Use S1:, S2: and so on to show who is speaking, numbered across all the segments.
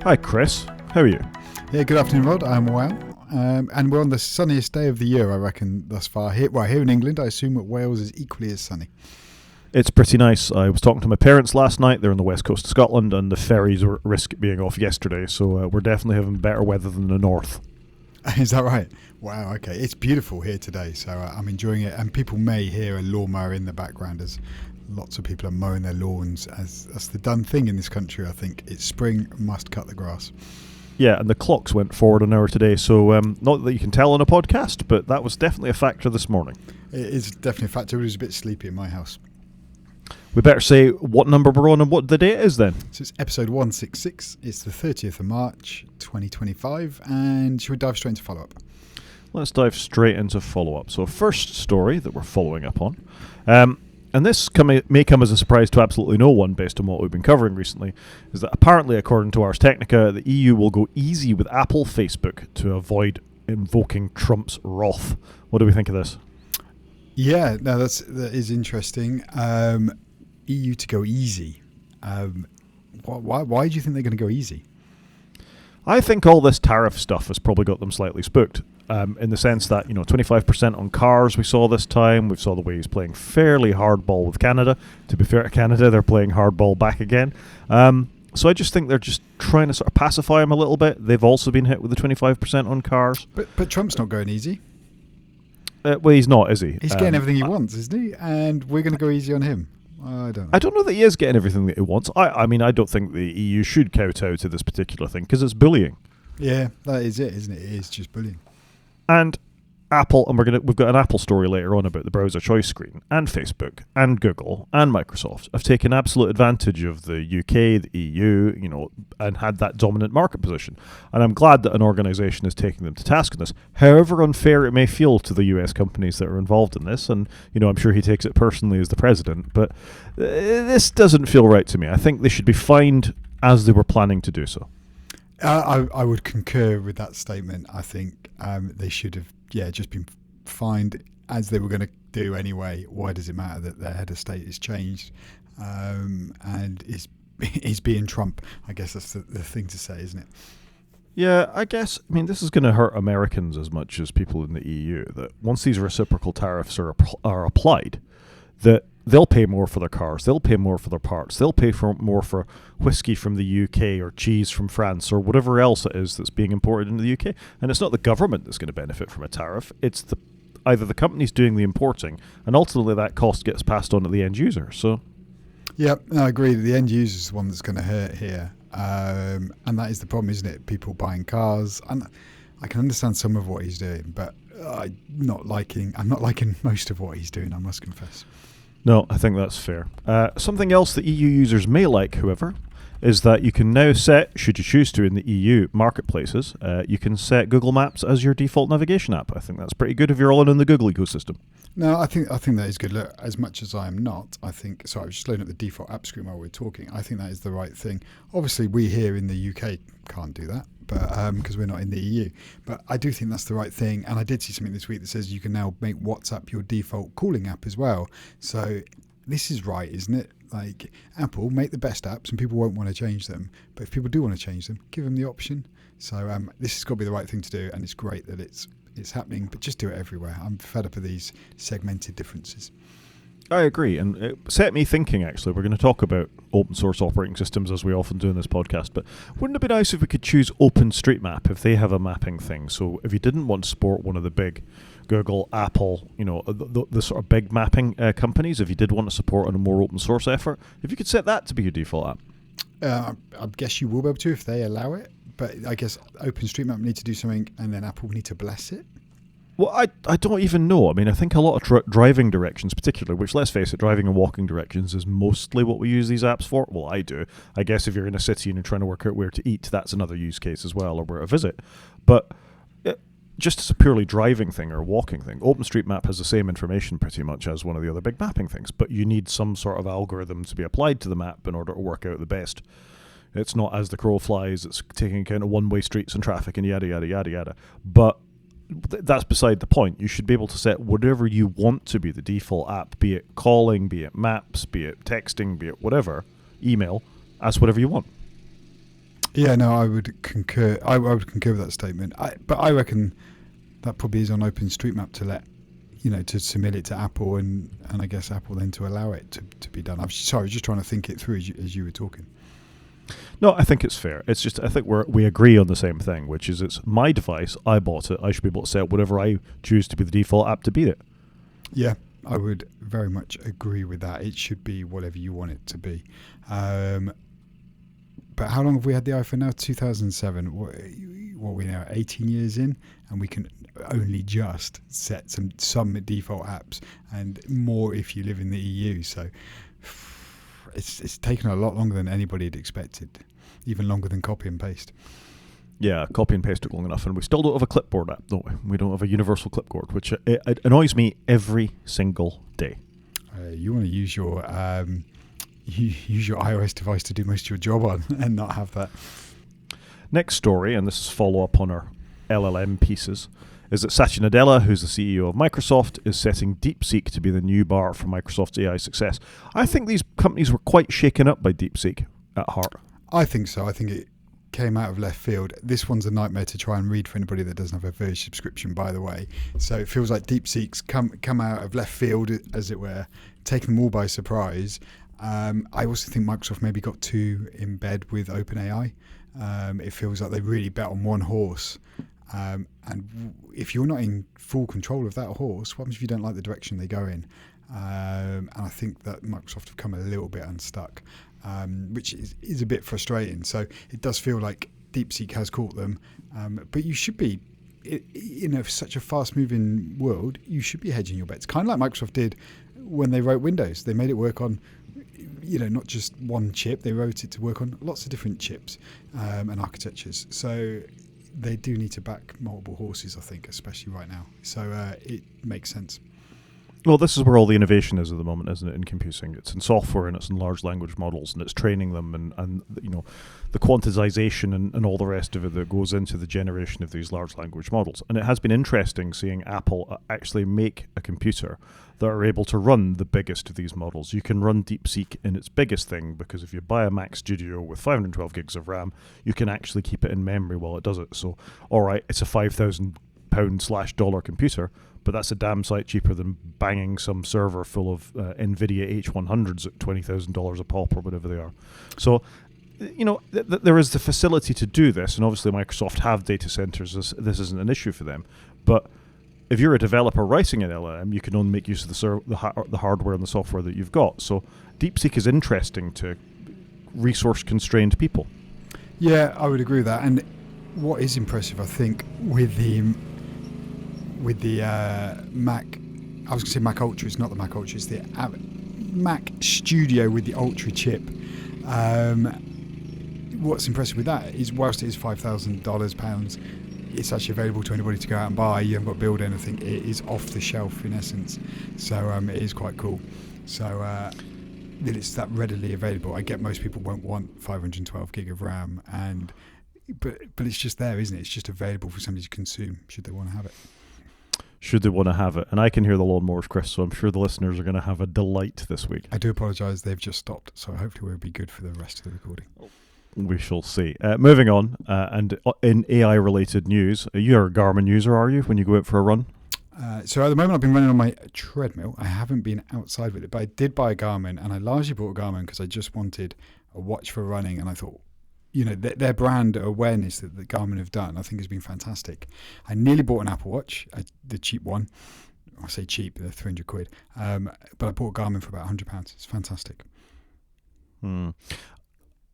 S1: Hi Chris, how are you?
S2: Yeah, good afternoon, Rod. I'm well. And we're on the sunniest day of the year, I reckon, thus far. Here in England, I assume that Wales is equally as sunny.
S1: It's pretty nice. I was talking to my parents last night. They're on the west coast of Scotland, and the ferries were at risk being off yesterday, so we're definitely having better weather than the north.
S2: Is that right? Wow, okay. It's beautiful here today, so I'm enjoying it. And people may hear a lawnmower in the background as lots of people are mowing their lawns, as that's the done thing in this country, I think. It's spring, must cut the grass.
S1: Yeah, and the clocks went forward an hour today, so not that you can tell on a podcast, but that was definitely a factor this morning.
S2: It is definitely a factor. It was a bit sleepy in my house.
S1: We better say what number we're on and what the date is then.
S2: So it's episode 166. It's the 30th of March, 2025. And should we dive straight into follow-up?
S1: Let's dive straight into follow-up. So first story that we're following up on. And this may come as a surprise to absolutely no one based on what we've been covering recently, is that apparently, according to Ars Technica, the EU will go easy with Apple Facebook to avoid invoking Trump's wrath. What do we think of this?
S2: Yeah, no, that is interesting. EU to go easy. Why do you think they're going to go easy?
S1: I think all this tariff stuff has probably got them slightly spooked. In the sense that, 25% on cars we saw this time. We saw the way he's playing fairly hardball with Canada. To be fair to Canada, they're playing hardball back again. So I just think they're just trying to sort of pacify him a little bit. They've also been hit with the 25% on cars.
S2: But Trump's not going easy.
S1: Well, he's not, is he?
S2: He's getting everything he wants, isn't he? And we're going to go easy on him. I don't know.
S1: I don't know that he is getting everything that he wants. I mean, I don't think the EU should kowtow to this particular thing because it's bullying.
S2: Yeah, that is it, isn't it? It is just bullying.
S1: And Apple, and we've got an Apple story later on about the browser choice screen, and Facebook, and Google, and Microsoft have taken absolute advantage of the UK, the EU, and had that dominant market position. And I'm glad that an organisation is taking them to task on this, however unfair it may feel to the US companies that are involved in this. And, I'm sure he takes it personally as the president, but this doesn't feel right to me. I think they should be fined as they were planning to do so.
S2: I would concur with that statement. I think they should have, just been fined as they were going to do anyway. Why does it matter that their head of state is changed and is being Trump? I guess that's the thing to say, isn't it?
S1: Yeah, I guess. I mean, this is going to hurt Americans as much as people in the EU. That once these reciprocal tariffs are applied, that they'll pay more for their cars, they'll pay more for their parts, they'll pay more for whiskey from the UK or cheese from France or whatever else it is that's being imported into the UK. And it's not the government that's going to benefit from a tariff, it's either the companies doing the importing, and ultimately that cost gets passed on to the end user. So,
S2: yeah, I agree. The end user is the one that's going to hurt here. And that is the problem, isn't it? People buying cars. And I can understand some of what he's doing, but I'm not liking most of what he's doing, I must confess.
S1: No, I think that's fair. Something else that EU users may like, however, is that you can now set, should you choose to in the EU marketplaces, you can set Google Maps as your default navigation app. I think that's pretty good if you're all in the Google ecosystem.
S2: No, I think that is good. Look, as much as I am not, I think, sorry, I was just loading up the default app screen while we're talking. I think that is the right thing. Obviously, we here in the UK can't do that, but because we're not in the EU. But I do think that's the right thing. And I did see something this week that says you can now make WhatsApp your default calling app as well. So this is right, isn't it? Like, Apple, make the best apps and people won't want to change them. But if people do want to change them, give them the option. So this has got to be the right thing to do. And it's great that it's happening, but just do it everywhere. I'm fed up of these segmented differences.
S1: I agree, and it set me thinking, actually. We're going to talk about open source operating systems as we often do in this podcast, but wouldn't it be nice if we could choose OpenStreetMap if they have a mapping thing? So if you didn't want to support one of the big Google, Apple, the sort of big mapping companies, if you did want to support on a more open source effort, if you could set that to be your default app.
S2: I guess you will be able to if they allow it, but I guess OpenStreetMap need to do something and then Apple need to bless it.
S1: Well, I don't even know. I mean, I think a lot of driving directions, particularly, which, let's face it, driving and walking directions is mostly what we use these apps for. Well, I do. I guess if you're in a city and you're trying to work out where to eat, that's another use case as well, or where to visit. But just as a purely driving thing or walking thing, OpenStreetMap has the same information pretty much as one of the other big mapping things, but you need some sort of algorithm to be applied to the map in order to work out the best. It's not as the crow flies, it's taking account of one-way streets and traffic and yada, yada, yada, yada. But that's beside the point. You should be able to set whatever you want to be the default app, be it calling, be it maps, be it texting, be it whatever, email, as whatever you want.
S2: Yeah, no, I would concur. I would concur with that statement. But I reckon that probably is on OpenStreetMap to let, to submit it to Apple, and I guess Apple then to allow it to be done. I was just trying to think it through as you were talking.
S1: No, I think it's fair. It's just I think we agree on the same thing, which is it's my device. I bought it. I should be able to set whatever I choose to be the default app to beat it.
S2: Yeah, I would very much agree with that. It should be whatever you want it to be. But how long have we had the iPhone now? 2007. What are we now? 18 years in, and we can only just set some default apps, and more if you live in the EU. So it's taken a lot longer than anybody had expected, even longer than copy and paste.
S1: Yeah, copy and paste took long enough, and we still don't have a clipboard app, don't we? We don't have a universal clipboard, which it annoys me every single day.
S2: You want to use your iOS device to do most of your job on, and not have that.
S1: Next story, and this is follow up on our LLM pieces, is that Satya Nadella, who's the CEO of Microsoft, is setting DeepSeek to be the new bar for Microsoft's AI success. I think these companies were quite shaken up by DeepSeek at heart.
S2: I think so. I think it came out of left field. This one's a nightmare to try and read for anybody that doesn't have a Verge subscription, by the way. So it feels like DeepSeek's come out of left field, as it were, taken them all by surprise. I also think Microsoft maybe got too in bed with OpenAI. It feels like they really bet on one horse. And if you're not in full control of that horse, what happens if you don't like the direction they go in? And I think that Microsoft have come a little bit unstuck, which is a bit frustrating. So it does feel like DeepSeek has caught them. But you should be, such a fast-moving world, you should be hedging your bets. Kind of like Microsoft did when they wrote Windows. They made it work on, not just one chip. They wrote it to work on lots of different chips and architectures. So they do need to back multiple horses, I think, especially right now. So it makes sense.
S1: Well, this is where all the innovation is at the moment, isn't it, in computing? It's in software and it's in large language models and it's training them and the quantization and all the rest of it that goes into the generation of these large language models. And it has been interesting seeing Apple actually make a computer that are able to run the biggest of these models. You can run DeepSeek in its biggest thing because if you buy a Mac Studio with 512 gigs of RAM, you can actually keep it in memory while it does it. So, all right, it's a £5,000/$dollar computer, but that's a damn sight cheaper than banging some server full of NVIDIA H100s at $20,000 a pop or whatever they are. So, there is the facility to do this, and obviously Microsoft have data centers. This isn't an issue for them. But if you're a developer writing an LLM, you can only make use of the hardware and the software that you've got. So DeepSeek is interesting to resource-constrained people.
S2: Yeah, I would agree with that. And what is impressive, I think, with the Mac, I was going to say Mac Ultra, it's not the Mac Ultra, it's the Mac Studio with the Ultra chip. What's impressive with that is whilst it is £5,000, it's actually available to anybody to go out and buy. You haven't got to build anything. It is off the shelf in essence. So it is quite cool. So that it's that readily available. I get most people won't want 512 gig of RAM, but it's just there, isn't it? It's just available for somebody to consume should they want to have it.
S1: Should they want to have it. And I can hear the lawnmowers, Chris, so I'm sure the listeners are going to have a delight this week.
S2: I do apologise. They've just stopped. So hopefully we'll be good for the rest of the recording.
S1: We shall see. Moving on, and in AI-related news, you're a Garmin user, are you, when you go out for a run?
S2: So at the moment I've been running on my treadmill. I haven't been outside with it, but I did buy a Garmin, and I largely bought a Garmin because I just wanted a watch for running, and I thought, their brand awareness that Garmin have done, I think has been fantastic. I nearly bought an Apple Watch, the cheap one. I say cheap, they're 300 quid. But I bought a Garmin for about £100. It's fantastic.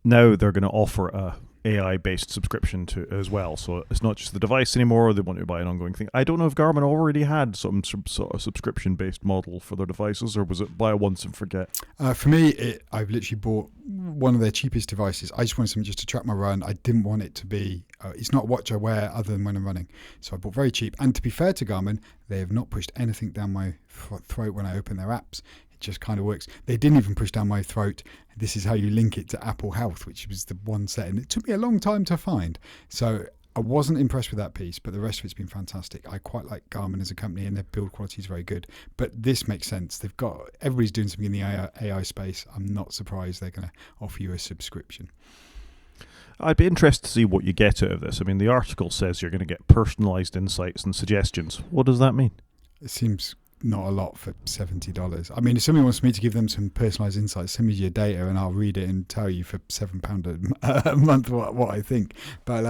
S1: Now they're going to offer a AI-based subscription to as well, so it's not just the device anymore. They want you to buy an ongoing thing. I don't know if Garmin already had some sort of subscription-based model for their devices, or was it buy once and forget?
S2: For me, I've literally bought one of their cheapest devices. I just wanted something just to track my run. I didn't want it to be, it's not a watch I wear other than when I'm running. So I bought very cheap. And to be fair to Garmin, they have not pushed anything down my throat when I open their apps. Just kind of works. They didn't even push down my throat. This is how you link it to Apple Health, which was the one setting. It took me a long time to find. So I wasn't impressed with that piece, but the rest of it's been fantastic. I quite like Garmin as a company, and their build quality is very good. But this makes sense. Everybody's doing something in the AI space. I'm not surprised they're going to offer you a subscription.
S1: I'd be interested to see what you get out of this. I mean, the article says you're going to get personalized insights and suggestions. What does that mean?
S2: It seems not a lot for $70. I mean, if somebody wants me to give them some personalised insights, send me your data and I'll read it and tell you for £7 a month what I think. But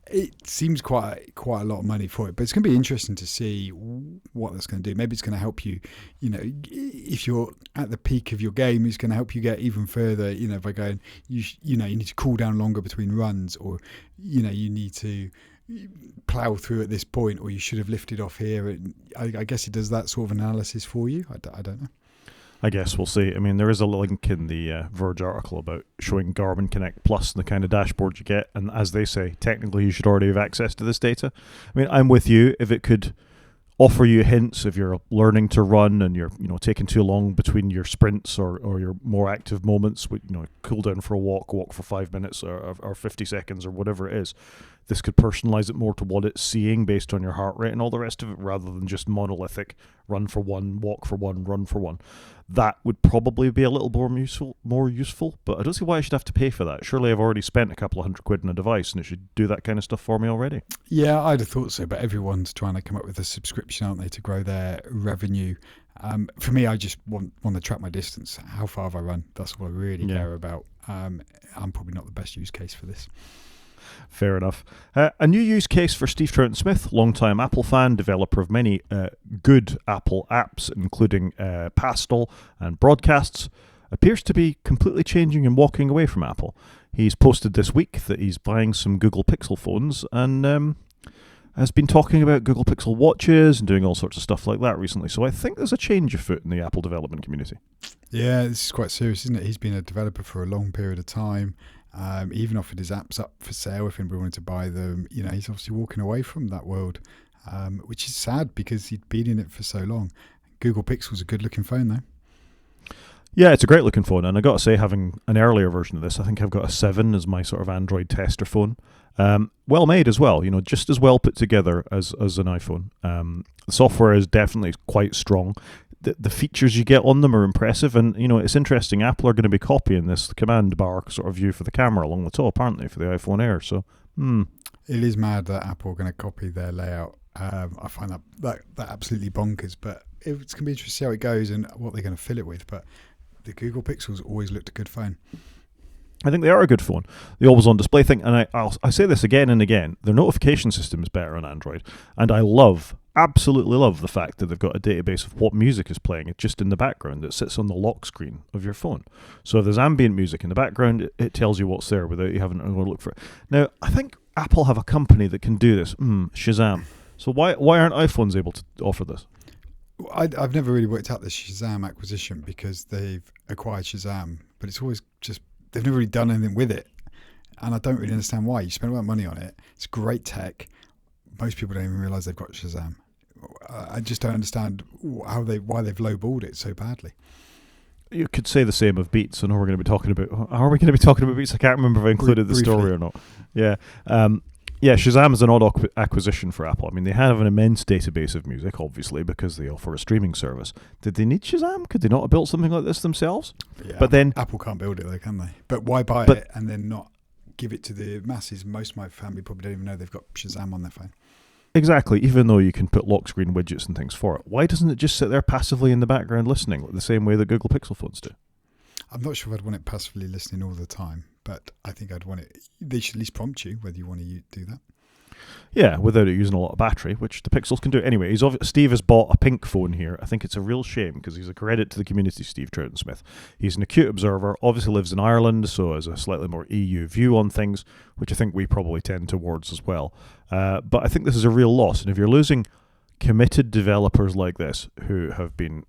S2: it seems quite a lot of money for it. But it's going to be interesting to see what that's going to do. Maybe it's going to help you, if you're at the peak of your game, it's going to help you get even further, by going, you need to cool down longer between runs, or, you need to plow through at this point, or you should have lifted off here. I guess it does that sort of analysis for you. I don't know.
S1: I guess we'll see. I mean, there is a link in the Verge article about showing Garmin Connect Plus and the kind of dashboard you get. And as they say, technically you should already have access to this data. I mean, I'm with you. If it could offer you hints if you're learning to run and you're taking too long between your sprints or your more active moments, cool down for a walk for 5 minutes or 50 seconds or whatever it is. This could personalize it more to what it's seeing based on your heart rate and all the rest of it, rather than just monolithic run for one, walk for one, run for one. That would probably be a little more useful, but I don't see why I should have to pay for that. Surely I've already spent a couple of £100 on a device and it should do that kind of stuff for me already.
S2: Yeah, I'd have thought so, but everyone's trying to come up with a subscription, aren't they, to grow their revenue. For me, I just want to track my distance. How far have I run? That's what I really care about. I'm probably not the best use case for this.
S1: Fair enough. A new use case for Steve Troughton-Smith, longtime Apple fan, developer of many good Apple apps, including Pastel and Broadcasts, appears to be completely changing and walking away from Apple. He's posted this week that he's buying some Google Pixel phones and has been talking about Google Pixel watches and doing all sorts of stuff like that recently. So I think there's a change afoot in the Apple development community.
S2: Yeah, this is quite serious, isn't it? He's been a developer for a long period of time. He even offered his apps up for sale if anybody wanted to buy them. He's obviously walking away from that world, which is sad because he'd been in it for so long. Google Pixel's a good-looking phone, though.
S1: Yeah, it's a great-looking phone, and I got to say, having an earlier version of this, I think I've got a 7 as my sort of Android tester phone. Well made as well, just as well put together as an iPhone. The software is definitely quite strong. The features you get on them are impressive, and it's interesting. Apple are going to be copying this command bar sort of view for the camera along the top, aren't they, for the iPhone Air? So,
S2: It is mad that Apple are going to copy their layout. I find that absolutely bonkers, but it's going to be interesting to see how it goes and what they're going to fill it with. But the Google Pixels always looked a good phone.
S1: I think they are a good phone. The always-on display thing, and I say this again and again, their notification system is better on Android, and I absolutely love the fact that they've got a database of what music is playing just in the background that sits on the lock screen of your phone. So if there's ambient music in the background, it tells you what's there without you having to go look for it. Now, I think Apple have a company that can do this, Shazam. So why aren't iPhones able to offer this?
S2: I've never really worked out the Shazam acquisition because they've acquired Shazam, but it's always just they've never really done anything with it, and I don't really understand why. You spend a lot of money on it. It's great tech. Most people don't even realise they've got Shazam. I just don't understand why they've lowballed it so badly.
S1: You could say the same of Beats. I know we're going to be talking about. Are we going to be talking about Beats? I can't remember if I included the story or not. Yeah. Shazam is an odd acquisition for Apple. I mean, they have an immense database of music, obviously, because they offer a streaming service. Did they need Shazam? Could they not have built something like this themselves?
S2: Yeah,
S1: but then
S2: Apple can't build it, though, can they? But why buy it and then not give it to the masses? Most of my family probably don't even know they've got Shazam on their phone.
S1: Exactly, even though you can put lock screen widgets and things for it. Why doesn't it just sit there passively in the background listening, like the same way that Google Pixel phones do?
S2: I'm not sure if I'd want it passively listening all the time, but I think I'd want it. They should at least prompt you whether you want to do that.
S1: Yeah, without it using a lot of battery, which the Pixels can do. Anyway, Steve has bought a pink phone here. I think it's a real shame because he's a credit to the community, Steve Troughton-Smith. He's an acute observer, obviously lives in Ireland, so has a slightly more EU view on things, which I think we probably tend towards as well. But I think this is a real loss, and if you're losing committed developers like this who have been,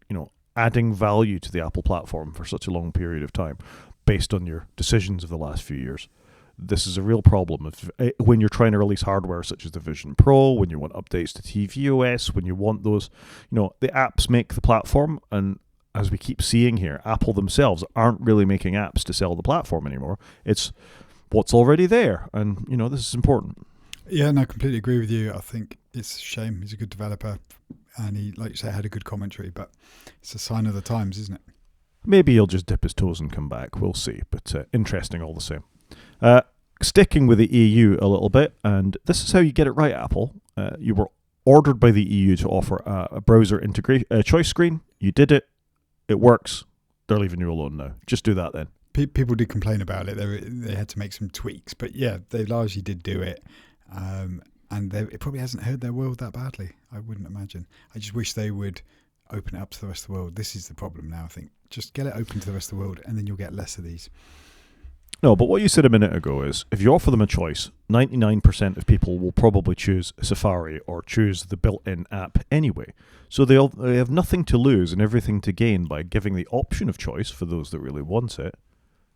S1: adding value to the Apple platform for such a long period of time based on your decisions of the last few years, this is a real problem when you're trying to release hardware such as the Vision Pro, when you want updates to tvOS, when you want those, the apps make the platform. And as we keep seeing here, Apple themselves aren't really making apps to sell the platform anymore. It's what's already there. And, this is important.
S2: Yeah, no, I completely agree with you. I think it's a shame. He's a good developer and he, like you say, had a good commentary, but it's a sign of the times, isn't it? Maybe
S1: he'll just dip his toes and come back. We'll see. But interesting all the same. Sticking with the EU a little bit, and this is how you get it right, Apple. You were ordered by the EU to offer a browser choice screen. You did it. It works. They're leaving you alone now. Just do that then.
S2: People did complain about it. They had to make some tweaks, but yeah, they largely did do it. And it probably hasn't hurt their world that badly, I wouldn't imagine. I just wish they would open it up to the rest of the world. This is the problem now, I think. Just get it open to the rest of the world, and then you'll get less of these.
S1: No, but what you said a minute ago is, if you offer them a choice, 99% of people will probably choose Safari or choose the built-in app anyway. So they have nothing to lose and everything to gain by giving the option of choice for those that really want it.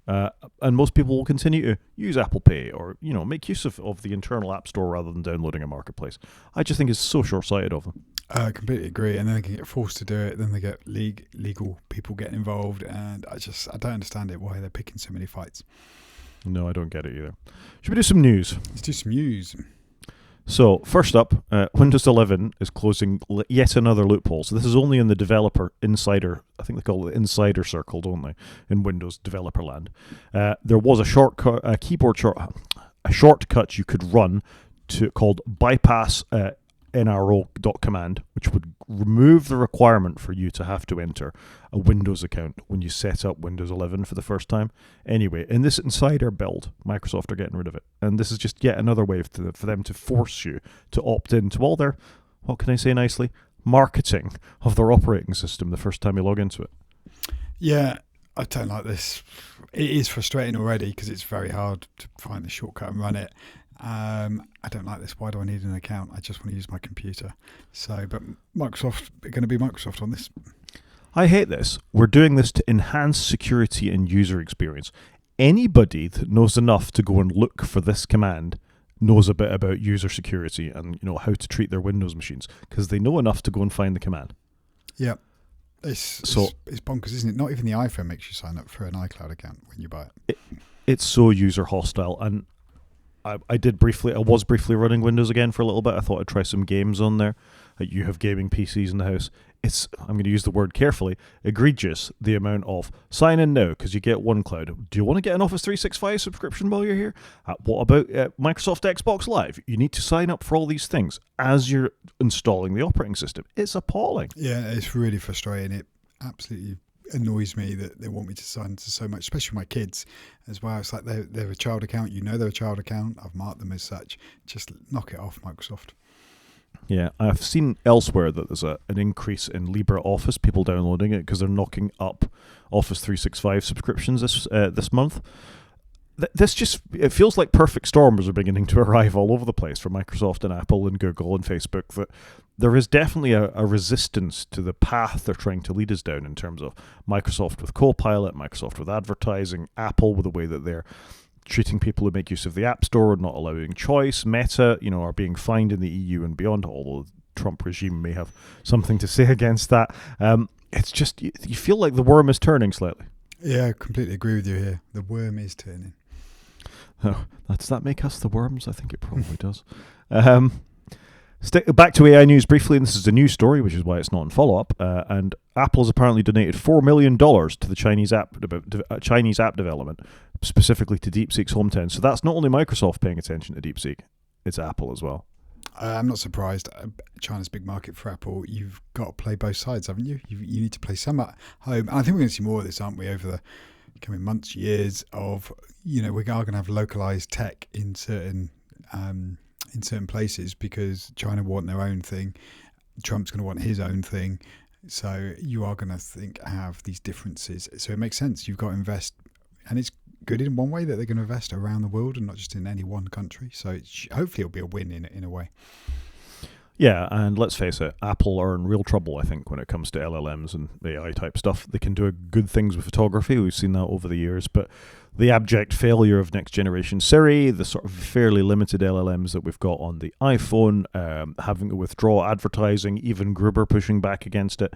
S1: And most people will continue to use Apple Pay or, make use of the internal app store rather than downloading a marketplace. I just think it's so short-sighted of them.
S2: I completely agree. And then they can get forced to do it. Then they get legal people getting involved. And I don't understand it, why they're picking so many fights.
S1: No, I don't get it either. Should we do some news?
S2: Let's do some news.
S1: So, first up, Windows 11 is closing yet another loophole. So this is only in the developer insider, I think they call it insider circle, don't they, in Windows developer land. There was a shortcut you could run called bypass nro.command, which would remove the requirement for you to have to enter a Windows account when you set up Windows 11 for the first time. Anyway, in this insider build, Microsoft are getting rid of it. And this is just yet another way for them to force you to opt into all their, what can I say nicely, marketing of their operating system the first time you log into it.
S2: Yeah, I don't like this. It is frustrating already because it's very hard to find the shortcut and run it. I don't like this. Why do I need an account? I just want to use my computer. But Microsoft are going to be Microsoft on this.
S1: I hate this. We're doing this to enhance security and user experience. Anybody that knows enough to go and look for this command knows a bit about user security and how to treat their Windows machines because they know enough to go and find the command. Yeah.
S2: It's bonkers, isn't it? Not even the iPhone makes you sign up for an iCloud account when you buy it.
S1: It's so user hostile, and I was briefly running Windows again for a little bit. I thought I'd try some games on there. You have gaming PCs in the house. I'm going to use the word carefully, egregious, the amount of sign in now because you get OneCloud. Do you want to get an Office 365 subscription while you're here? What about Microsoft Xbox Live? You need to sign up for all these things as you're installing the operating system. It's appalling.
S2: Yeah, it's really frustrating. It absolutely annoys me that they want me to sign to so much, especially my kids as well. It's like they're a child account. They're a child account. I've marked them as such. Just knock it off, Microsoft.
S1: Yeah, I've seen elsewhere that there's an increase in LibreOffice, people downloading it because they're knocking up Office 365 subscriptions this month. It feels like perfect storms are beginning to arrive all over the place for Microsoft and Apple and Google and Facebook, that there is definitely a resistance to the path they're trying to lead us down in terms of Microsoft with Copilot, Microsoft with advertising, Apple with the way that they're treating people who make use of the App Store, not allowing choice, Meta, are being fined in the EU and beyond, although the Trump regime may have something to say against that. It's just, you feel like the worm is turning slightly.
S2: Yeah, I completely agree with you here. The worm is turning.
S1: Oh, does that make us the worms? I think it probably does. Back to AI news briefly, and this is a news story, which is why it's not in follow-up. And Apple has apparently donated $4 million to the Chinese app development, specifically to DeepSeek's hometown. So that's not only Microsoft paying attention to DeepSeek, it's Apple as well.
S2: I'm not surprised. China's a big market for Apple. You've got to play both sides, haven't you? You need to play some at home. And I think we're going to see more of this, aren't we, over the coming months, years of, we are going to have localized tech in certain places because China want their own thing. Trump's going to want his own thing. So you are going to have these differences. So it makes sense. You've got to invest. And it's good in one way that they're going to invest around the world and not just in any one country. So hopefully it'll be a win in a way.
S1: Yeah, and let's face it, Apple are in real trouble, I think, when it comes to LLMs and AI type stuff. They can do good things with photography. We've seen that over the years, but the abject failure of next generation Siri, the sort of fairly limited LLMs that we've got on the iPhone, having to withdraw advertising, even Gruber pushing back against it.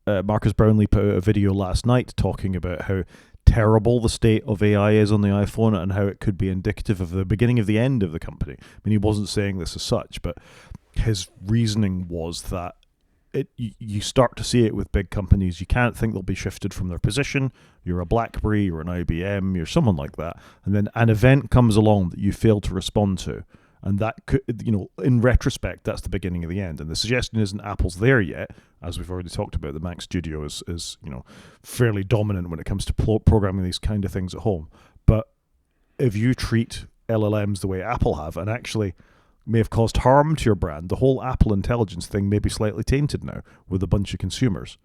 S1: Marcus Brownlee put out a video last night talking about how terrible the state of AI is on the iPhone and how it could be indicative of the beginning of the end of the company. I mean, he wasn't saying this as such, but his reasoning was that you start to see it with big companies. You can't think they'll be shifted from their position. You're a BlackBerry, you're an IBM, you're someone like that, and then an event comes along that you fail to respond to, and that could, in retrospect, that's the beginning of the end. And the suggestion isn't Apple's there yet, as we've already talked about. The Mac Studio is fairly dominant when it comes to programming these kind of things at home. But if you treat LLMs the way Apple have, and actually may have caused harm to your brand, the whole Apple Intelligence thing may be slightly tainted now with a bunch of consumers.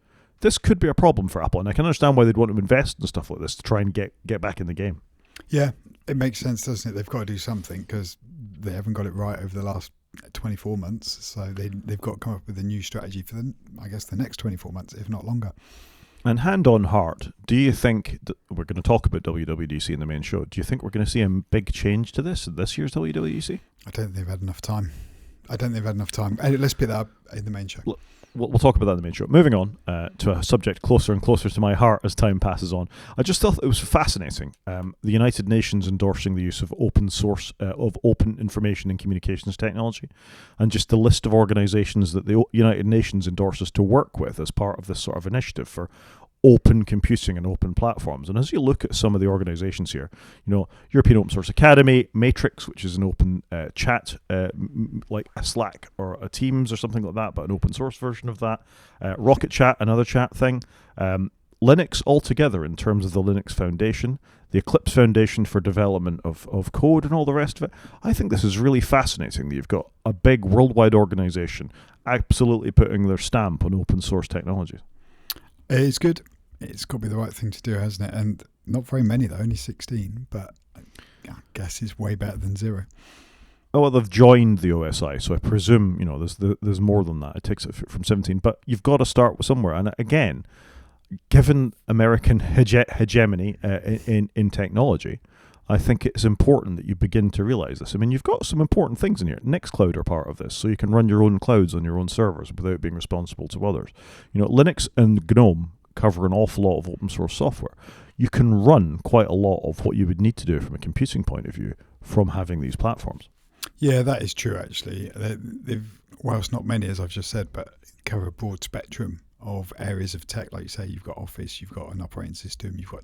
S1: This could be a problem for Apple, and I can understand why they'd want to invest in stuff like this to try and get back in the game.
S2: Yeah, it makes sense, doesn't it? They've got to do something because they haven't got it right over the last 24 months. So they've got to come up with a new strategy for the next 24 months, if not longer.
S1: And hand on heart, do you think that we're going to talk about WWDC in the main show? Do you think we're going to see a big change to this year's WWDC?
S2: I don't think they've had enough time. Let's pick that up in the main show.
S1: We'll talk about that in the main show. Moving on to a subject closer and closer to my heart as time passes on. I just thought it was fascinating. The United Nations endorsing the use of open source, of open information and communications technology, and just the list of organizations that the United Nations endorses to work with as part of this sort of initiative for open computing and open platforms. And as you look at some of the organizations here, European Open Source Academy, Matrix, which is an open chat, like a Slack or a Teams or something like that, but an open source version of that. Rocket Chat, another chat thing. Linux altogether in terms of the Linux Foundation, the Eclipse Foundation for development of code and all the rest of it. I think this is really fascinating that you've got a big worldwide organization absolutely putting their stamp on open source technologies.
S2: It's good. It's got to be the right thing to do, hasn't it? And not very many, though, only 16, but I guess it's way better than 0.
S1: Oh, well, they've joined the OSI, so I presume, there's more than that. It takes it from 17, but you've got to start with somewhere. And again, given American hegemony in technology, I think it's important that you begin to realize this. I mean, you've got some important things in here. Nextcloud are part of this, so you can run your own clouds on your own servers without being responsible to others. Linux and GNOME cover an awful lot of open source software. You can run quite a lot of what you would need to do from a computing point of view from having these platforms.
S2: Yeah, that is true, actually. Whilst not many, as I've just said, but cover a broad spectrum of areas of tech. Like you say, you've got Office, you've got an operating system, you've got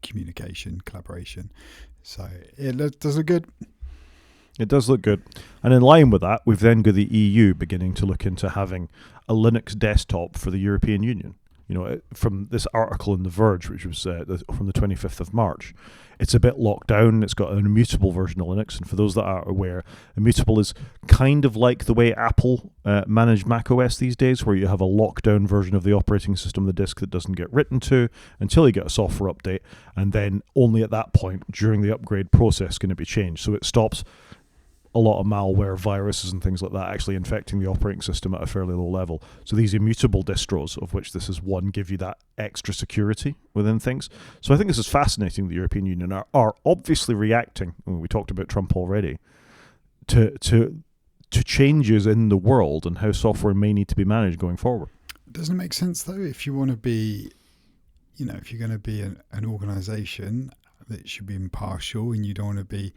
S2: communication, collaboration. So it does look good.
S1: It does look good. And in line with that, we've then got the EU beginning to look into having a Linux desktop for the European Union. From this article in The Verge, which was from the 25th of March, it's a bit locked down. It's got an immutable version of Linux. And for those that are aware, immutable is kind of like the way Apple manage macOS these days, where you have a lockdown version of the operating system, the disk that doesn't get written to until you get a software update. And then only at that point, during the upgrade process, can it be changed. So it stops a lot of malware, viruses and things like that actually infecting the operating system at a fairly low level. So these immutable distros, of which this is one, give you that extra security within things. So I think this is fascinating. The European Union are obviously reacting, we talked about Trump already, to changes in the world and how software may need to be managed going forward.
S2: Doesn't it make sense, though, if you want to be, if you're going to be an organization that should be impartial and you don't want to be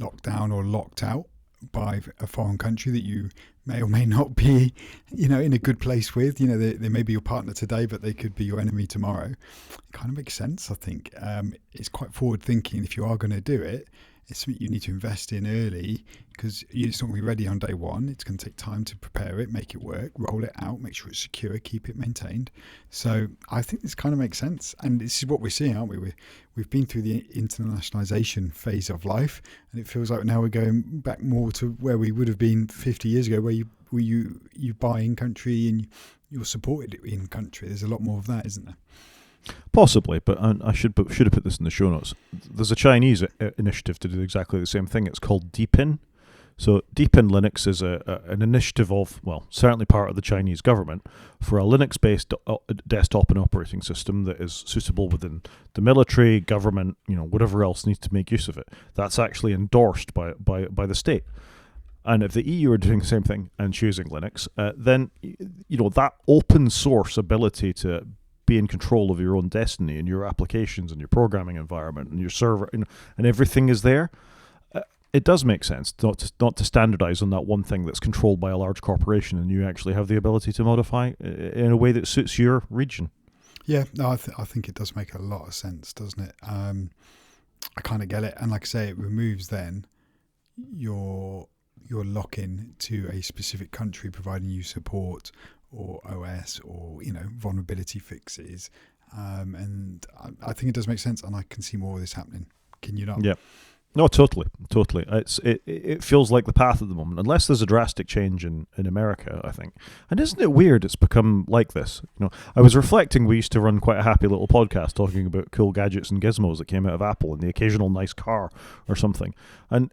S2: locked down or locked out by a foreign country that you may or may not be, in a good place with. They may be your partner today, but they could be your enemy tomorrow. It kind of makes sense, I think. It's quite forward thinking. If you are going to do it, it's something you need to invest in early because it's not going to be ready on day one. It's going to take time to prepare it, make it work, roll it out, make sure it's secure, keep it maintained. So I think this kind of makes sense. And this is what we're seeing, aren't we? We've been through the internationalization phase of life, and it feels like now we're going back more to where we would have been 50 years ago, where you buy in country and you're supported in country. There's a lot more of that, isn't there?
S1: Possibly, but I should have put this in the show notes. There's a Chinese initiative to do exactly the same thing. It's called Deepin. So Deepin Linux is an initiative of, certainly part of the Chinese government for a Linux-based desktop and operating system that is suitable within the military, government, whatever else needs to make use of it. That's actually endorsed by the state. And if the EU are doing the same thing and choosing Linux, then that open source ability to be in control of your own destiny and your applications and your programming environment and your server and everything is there. it does make sense not to standardize on that one thing that's controlled by a large corporation, and you actually have the ability to modify in a way that suits your region.
S2: Yeah, no, I think it does make a lot of sense, doesn't it? I kind of get it, and like I say, it removes then your lock-in to a specific country providing you support or OS or vulnerability fixes, and I think it does make sense, and I can see more of this happening. Can you not?
S1: Yeah. No, totally. It feels like the path at the moment, unless there's a drastic change in America, I think. And isn't it weird it's become like this? I was reflecting, we used to run quite a happy little podcast talking about cool gadgets and gizmos that came out of Apple and the occasional nice car or something. And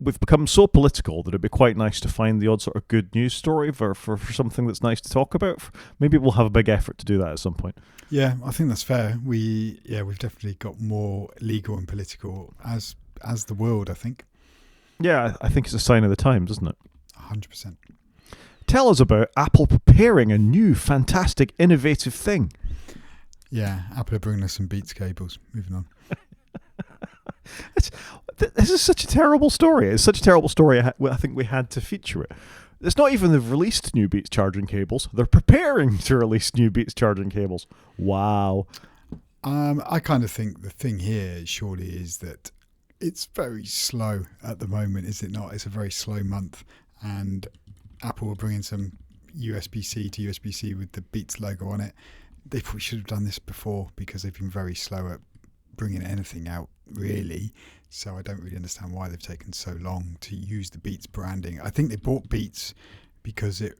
S1: we've become so political that it'd be quite nice to find the odd sort of good news story for something that's nice to talk about. Maybe we'll have a big effort to do that at some point.
S2: Yeah, I think that's fair. We've definitely got more legal and political as the world, I think.
S1: Yeah, I think it's a sign of the times, isn't it?
S2: 100%.
S1: Tell us about Apple preparing a new, fantastic, innovative thing.
S2: Yeah, Apple are bringing us some Beats cables. Moving on.
S1: This is such a terrible story. It's such a terrible story, I think we had to feature it. It's not even they've released new Beats charging cables. They're preparing to release new Beats charging cables. Wow.
S2: I kind of think the thing here surely is that it's very slow at the moment, is it not? It's a very slow month, and Apple will bring in some USB-C to USB-C with the Beats logo on it. They probably should have done this before because they've been very slow at bringing anything out, really. So I don't really understand why they've taken so long to use the Beats branding. I think they bought Beats because it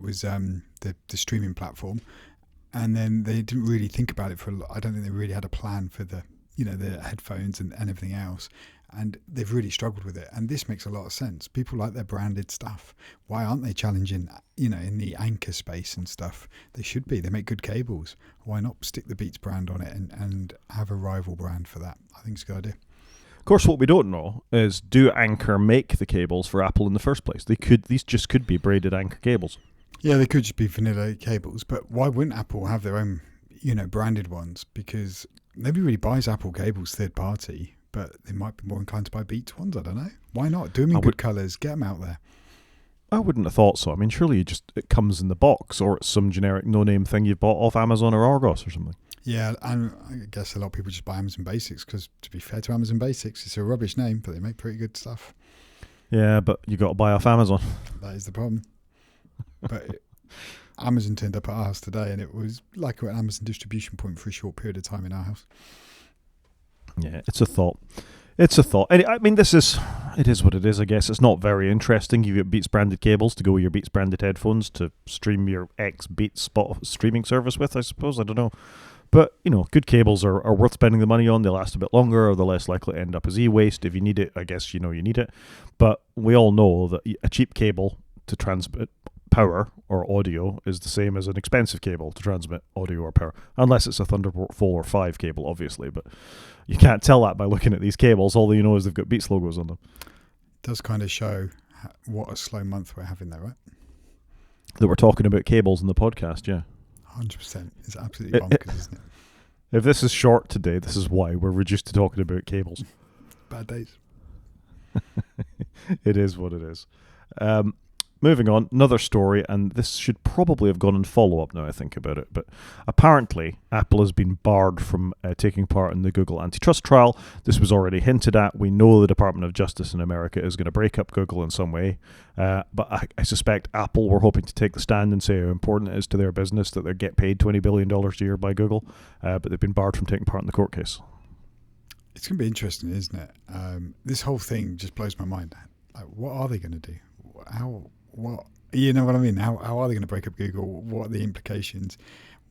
S2: was the streaming platform, and then they didn't really think about it I don't think they really had a plan for the headphones and everything else, and they've really struggled with it. And this makes a lot of sense. People like their branded stuff. Why aren't they challenging, in the Anchor space and stuff? They should be. They make good cables. Why not stick the Beats brand on it and have a rival brand for that? I think it's a good idea.
S1: Of course, what we don't know is, do Anchor make the cables for Apple in the first place? These just could be braided Anchor cables.
S2: Yeah, they could just be vanilla cables, but why wouldn't Apple have their own, branded ones? Because nobody really buys Apple cables third party, but they might be more inclined to buy Beats ones. I don't know. Why not? Do them in good colours. Get them out there.
S1: I wouldn't have thought so. I mean, surely it comes in the box, or it's some generic no-name thing you've bought off Amazon or Argos or something.
S2: Yeah, and I guess a lot of people just buy Amazon Basics because, to be fair to Amazon Basics, it's a rubbish name, but they make pretty good stuff.
S1: Yeah, but you got to buy off Amazon.
S2: That is the problem. But Amazon turned up at our house today, and it was like an Amazon distribution point for a short period of time in our house.
S1: Yeah, it's a thought. And I mean, it is what it is, I guess. It's not very interesting. You've got Beats branded cables to go with your Beats branded headphones to stream your Beats spot streaming service with, I suppose. I don't know. But, good cables are worth spending the money on. They last a bit longer, or they're less likely to end up as e-waste. If you need it, I guess you need it. But we all know that a cheap cable to transmit power or audio is the same as an expensive cable to transmit audio or power, unless it's a Thunderbolt 4 or 5 cable, obviously. But you can't tell that by looking at these cables. All you know is they've got Beats logos on them.
S2: It does kind of show what a slow month we're having there, right?
S1: That we're talking about cables in the podcast, yeah.
S2: 100%. It's absolutely bonkers, isn't it?
S1: If this is short today, this is why we're reduced to talking about cables.
S2: Bad days.
S1: It is what it is. Moving on, another story, and this should probably have gone in follow-up now I think about it, but apparently Apple has been barred from taking part in the Google Antitrust trial. This was already hinted at. We know the Department of Justice in America is going to break up Google in some way, but I suspect Apple were hoping to take the stand and say how important it is to their business that they get paid $20 billion a year by Google, but they've been barred from taking part in the court case.
S2: It's going to be interesting, isn't it? This whole thing just blows my mind. Like, what are they going to do? What, you know what I mean? How are they going to break up Google? What are the implications?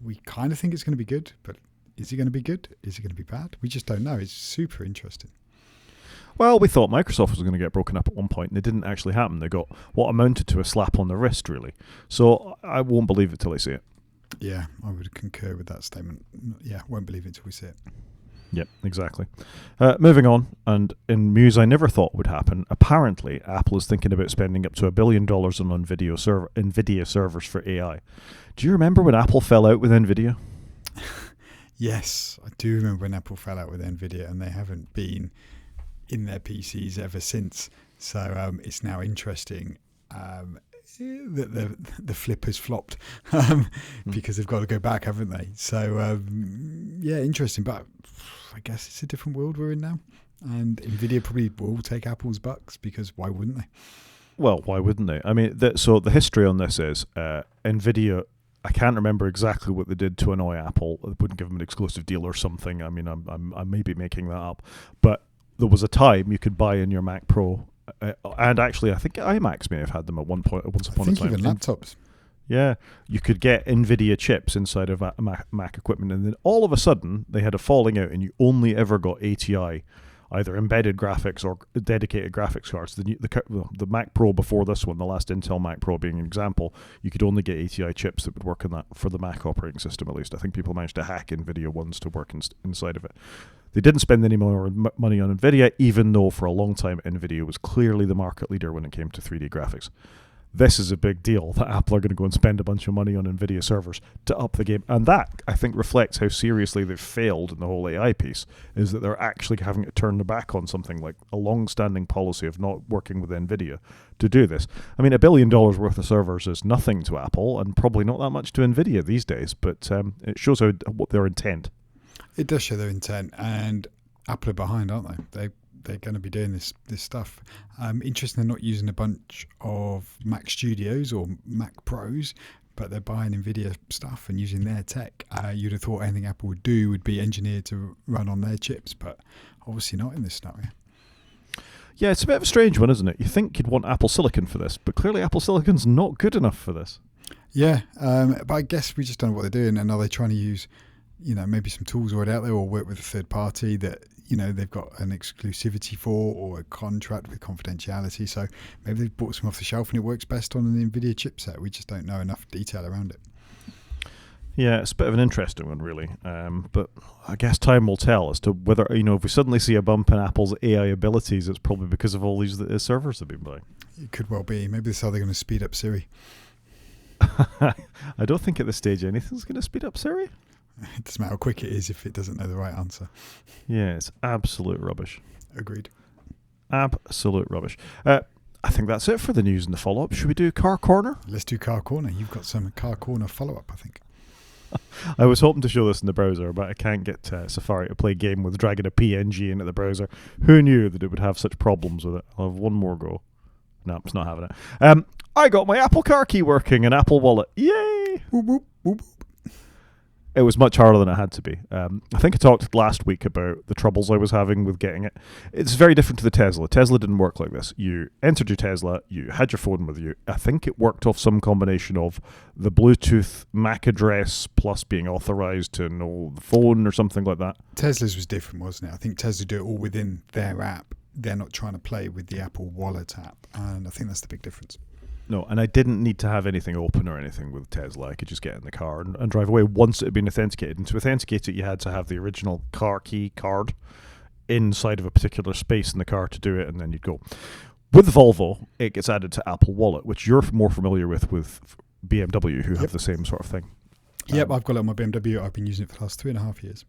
S2: We kind of think it's going to be good, but is it going to be good? Is it going to be bad? We just don't know. It's super interesting.
S1: Well, we thought Microsoft was going to get broken up at one point, and it didn't actually happen. They got what amounted to a slap on the wrist, really. So I won't believe it till I see it.
S2: Yeah, I would concur with that statement. Yeah, won't believe it till we see it.
S1: Yep, exactly. Moving on, and in news I never thought would happen, apparently Apple is thinking about spending up to $1 billion on NVIDIA servers for AI. Do you remember when Apple fell out with NVIDIA?
S2: Yes, I do remember when Apple fell out with NVIDIA, and they haven't been, in their PCs ever since. So it's now interesting that the flip has flopped because they've got to go back, haven't they? So yeah, interesting. But I guess it's a different world we're in now, and NVIDIA probably will take Apple's bucks, because why wouldn't they?
S1: Well, why wouldn't they? I mean, so the history on this is NVIDIA. I can't remember exactly what they did to annoy Apple. They wouldn't give them an exclusive deal or something. I mean, I may be making that up, but there was a time you could buy in your Mac Pro, and actually, I think iMacs may have had them at once upon a time.
S2: I think even laptops.
S1: Yeah, you could get NVIDIA chips inside of Mac equipment, and then all of a sudden they had a falling out, and you only ever got ATI, either embedded graphics or dedicated graphics cards. The Mac Pro before this one, the last Intel Mac Pro being an example, you could only get ATI chips that would work in that for the Mac operating system, at least. I think people managed to hack NVIDIA ones to work inside of it. They didn't spend any more money on NVIDIA, even though for a long time NVIDIA was clearly the market leader when it came to 3D graphics. This is a big deal that Apple are going to go and spend a bunch of money on NVIDIA servers to up the game. And that, I think, reflects how seriously they've failed in the whole AI piece, is that they're actually having to turn their back on something like a long-standing policy of not working with NVIDIA to do this. I mean, $1 billion worth of servers is nothing to Apple, and probably not that much to NVIDIA these days, but it shows what their intent.
S2: It does show their intent, and Apple are behind, aren't they? They're going to be doing this stuff. Interesting, they're not using a bunch of Mac Studios or Mac Pros, but they're buying NVIDIA stuff and using their tech. You'd have thought anything Apple would do would be engineered to run on their chips, but obviously not in this scenario.
S1: Yeah, it's a bit of a strange one, isn't it? You think you'd want Apple Silicon for this, but clearly Apple Silicon's not good enough for this.
S2: Yeah, but I guess we just don't know what they're doing, and are they trying to use, maybe some tools already out there, or work with a third party that they've got an exclusivity for, or a contract with confidentiality. So maybe they've bought some off the shelf and it works best on an NVIDIA chipset. We just don't know enough detail around it.
S1: Yeah, it's a bit of an interesting one, really. But I guess time will tell as to whether, if we suddenly see a bump in Apple's AI abilities, it's probably because of all these servers they've been buying.
S2: It could well be. Maybe this is how they're going to speed up Siri.
S1: I don't think at this stage anything's going to speed up Siri.
S2: It doesn't matter how quick it is if it doesn't know the right answer.
S1: Yeah, it's absolute rubbish.
S2: Agreed.
S1: Absolute rubbish. I think that's it for the news and the follow-up. Should we do Car Corner?
S2: Let's do Car Corner. You've got some Car Corner follow-up, I think.
S1: I was hoping to show this in the browser, but I can't get Safari to play a game with dragging a PNG into the browser. Who knew that it would have such problems with it? I'll have one more go. No, it's not having it. I got my Apple Car key working in Apple Wallet. Yay!
S2: Boop, boop, boop.
S1: It was much harder than it had to be. I think I talked last week about the troubles I was having with getting it. It's very different to the Tesla. Tesla didn't work like this. You entered your Tesla, you had your phone with you. I think it worked off some combination of the Bluetooth MAC address plus being authorized to know the phone or something like that.
S2: Tesla's was different, wasn't it? I think Tesla do it all within their app. They're not trying to play with the Apple Wallet app, and I think that's the big difference.
S1: No, and I didn't need to have anything open or anything with Tesla. I could just get in the car and drive away once it had been authenticated. And to authenticate it, you had to have the original car key card inside of a particular space in the car to do it, and then you'd go. With Volvo, it gets added to Apple Wallet, which you're more familiar with BMW, who have the same sort of thing.
S2: Yep, I've got it on my BMW. I've been using it for the last 3.5 years.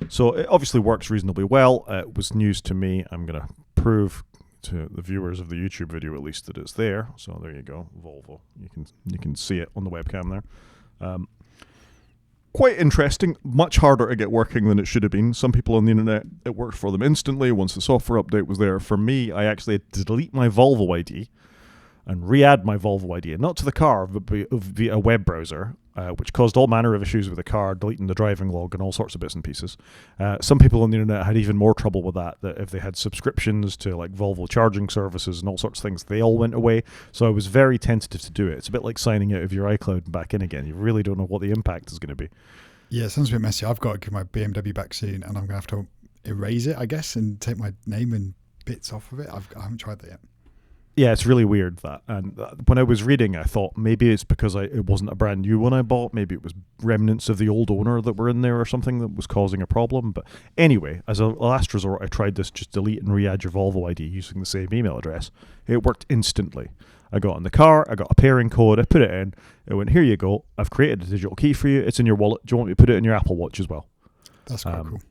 S1: So it obviously works reasonably well. It was news to me. I'm going to prove to the viewers of the YouTube video at least that it's there. So there you go, Volvo. You can see it on the webcam there. Quite interesting. Much harder to get working than it should have been. Some people on the internet, it worked for them instantly once the software update was there. For me, I actually had to delete my Volvo ID and re-add my Volvo ID, and not to the car, but via a web browser, which caused all manner of issues with the car, deleting the driving log and all sorts of bits and pieces. Some people on the internet had even more trouble with that if they had subscriptions to like Volvo charging services and all sorts of things, they all went away. So I was very tentative to do it. It's a bit like signing out of your iCloud and back in again. You really don't know what the impact is going to be.
S2: Yeah, it sounds a bit messy. I've got to give my BMW back soon, and I'm going to have to erase it, I guess, and take my name and bits off of it. I haven't tried that yet.
S1: Yeah, it's really weird that. And when I was reading, I thought maybe it's because it wasn't a brand new one I bought. Maybe it was remnants of the old owner that were in there or something that was causing a problem. But anyway, as a last resort, I tried this, just delete and re-add your Volvo ID using the same email address. It worked instantly. I got in the car, I got a pairing code, I put it in. It went, here you go. I've created a digital key for you. It's in your wallet. Do you want me to put it in your Apple Watch as well?
S2: That's quite cool.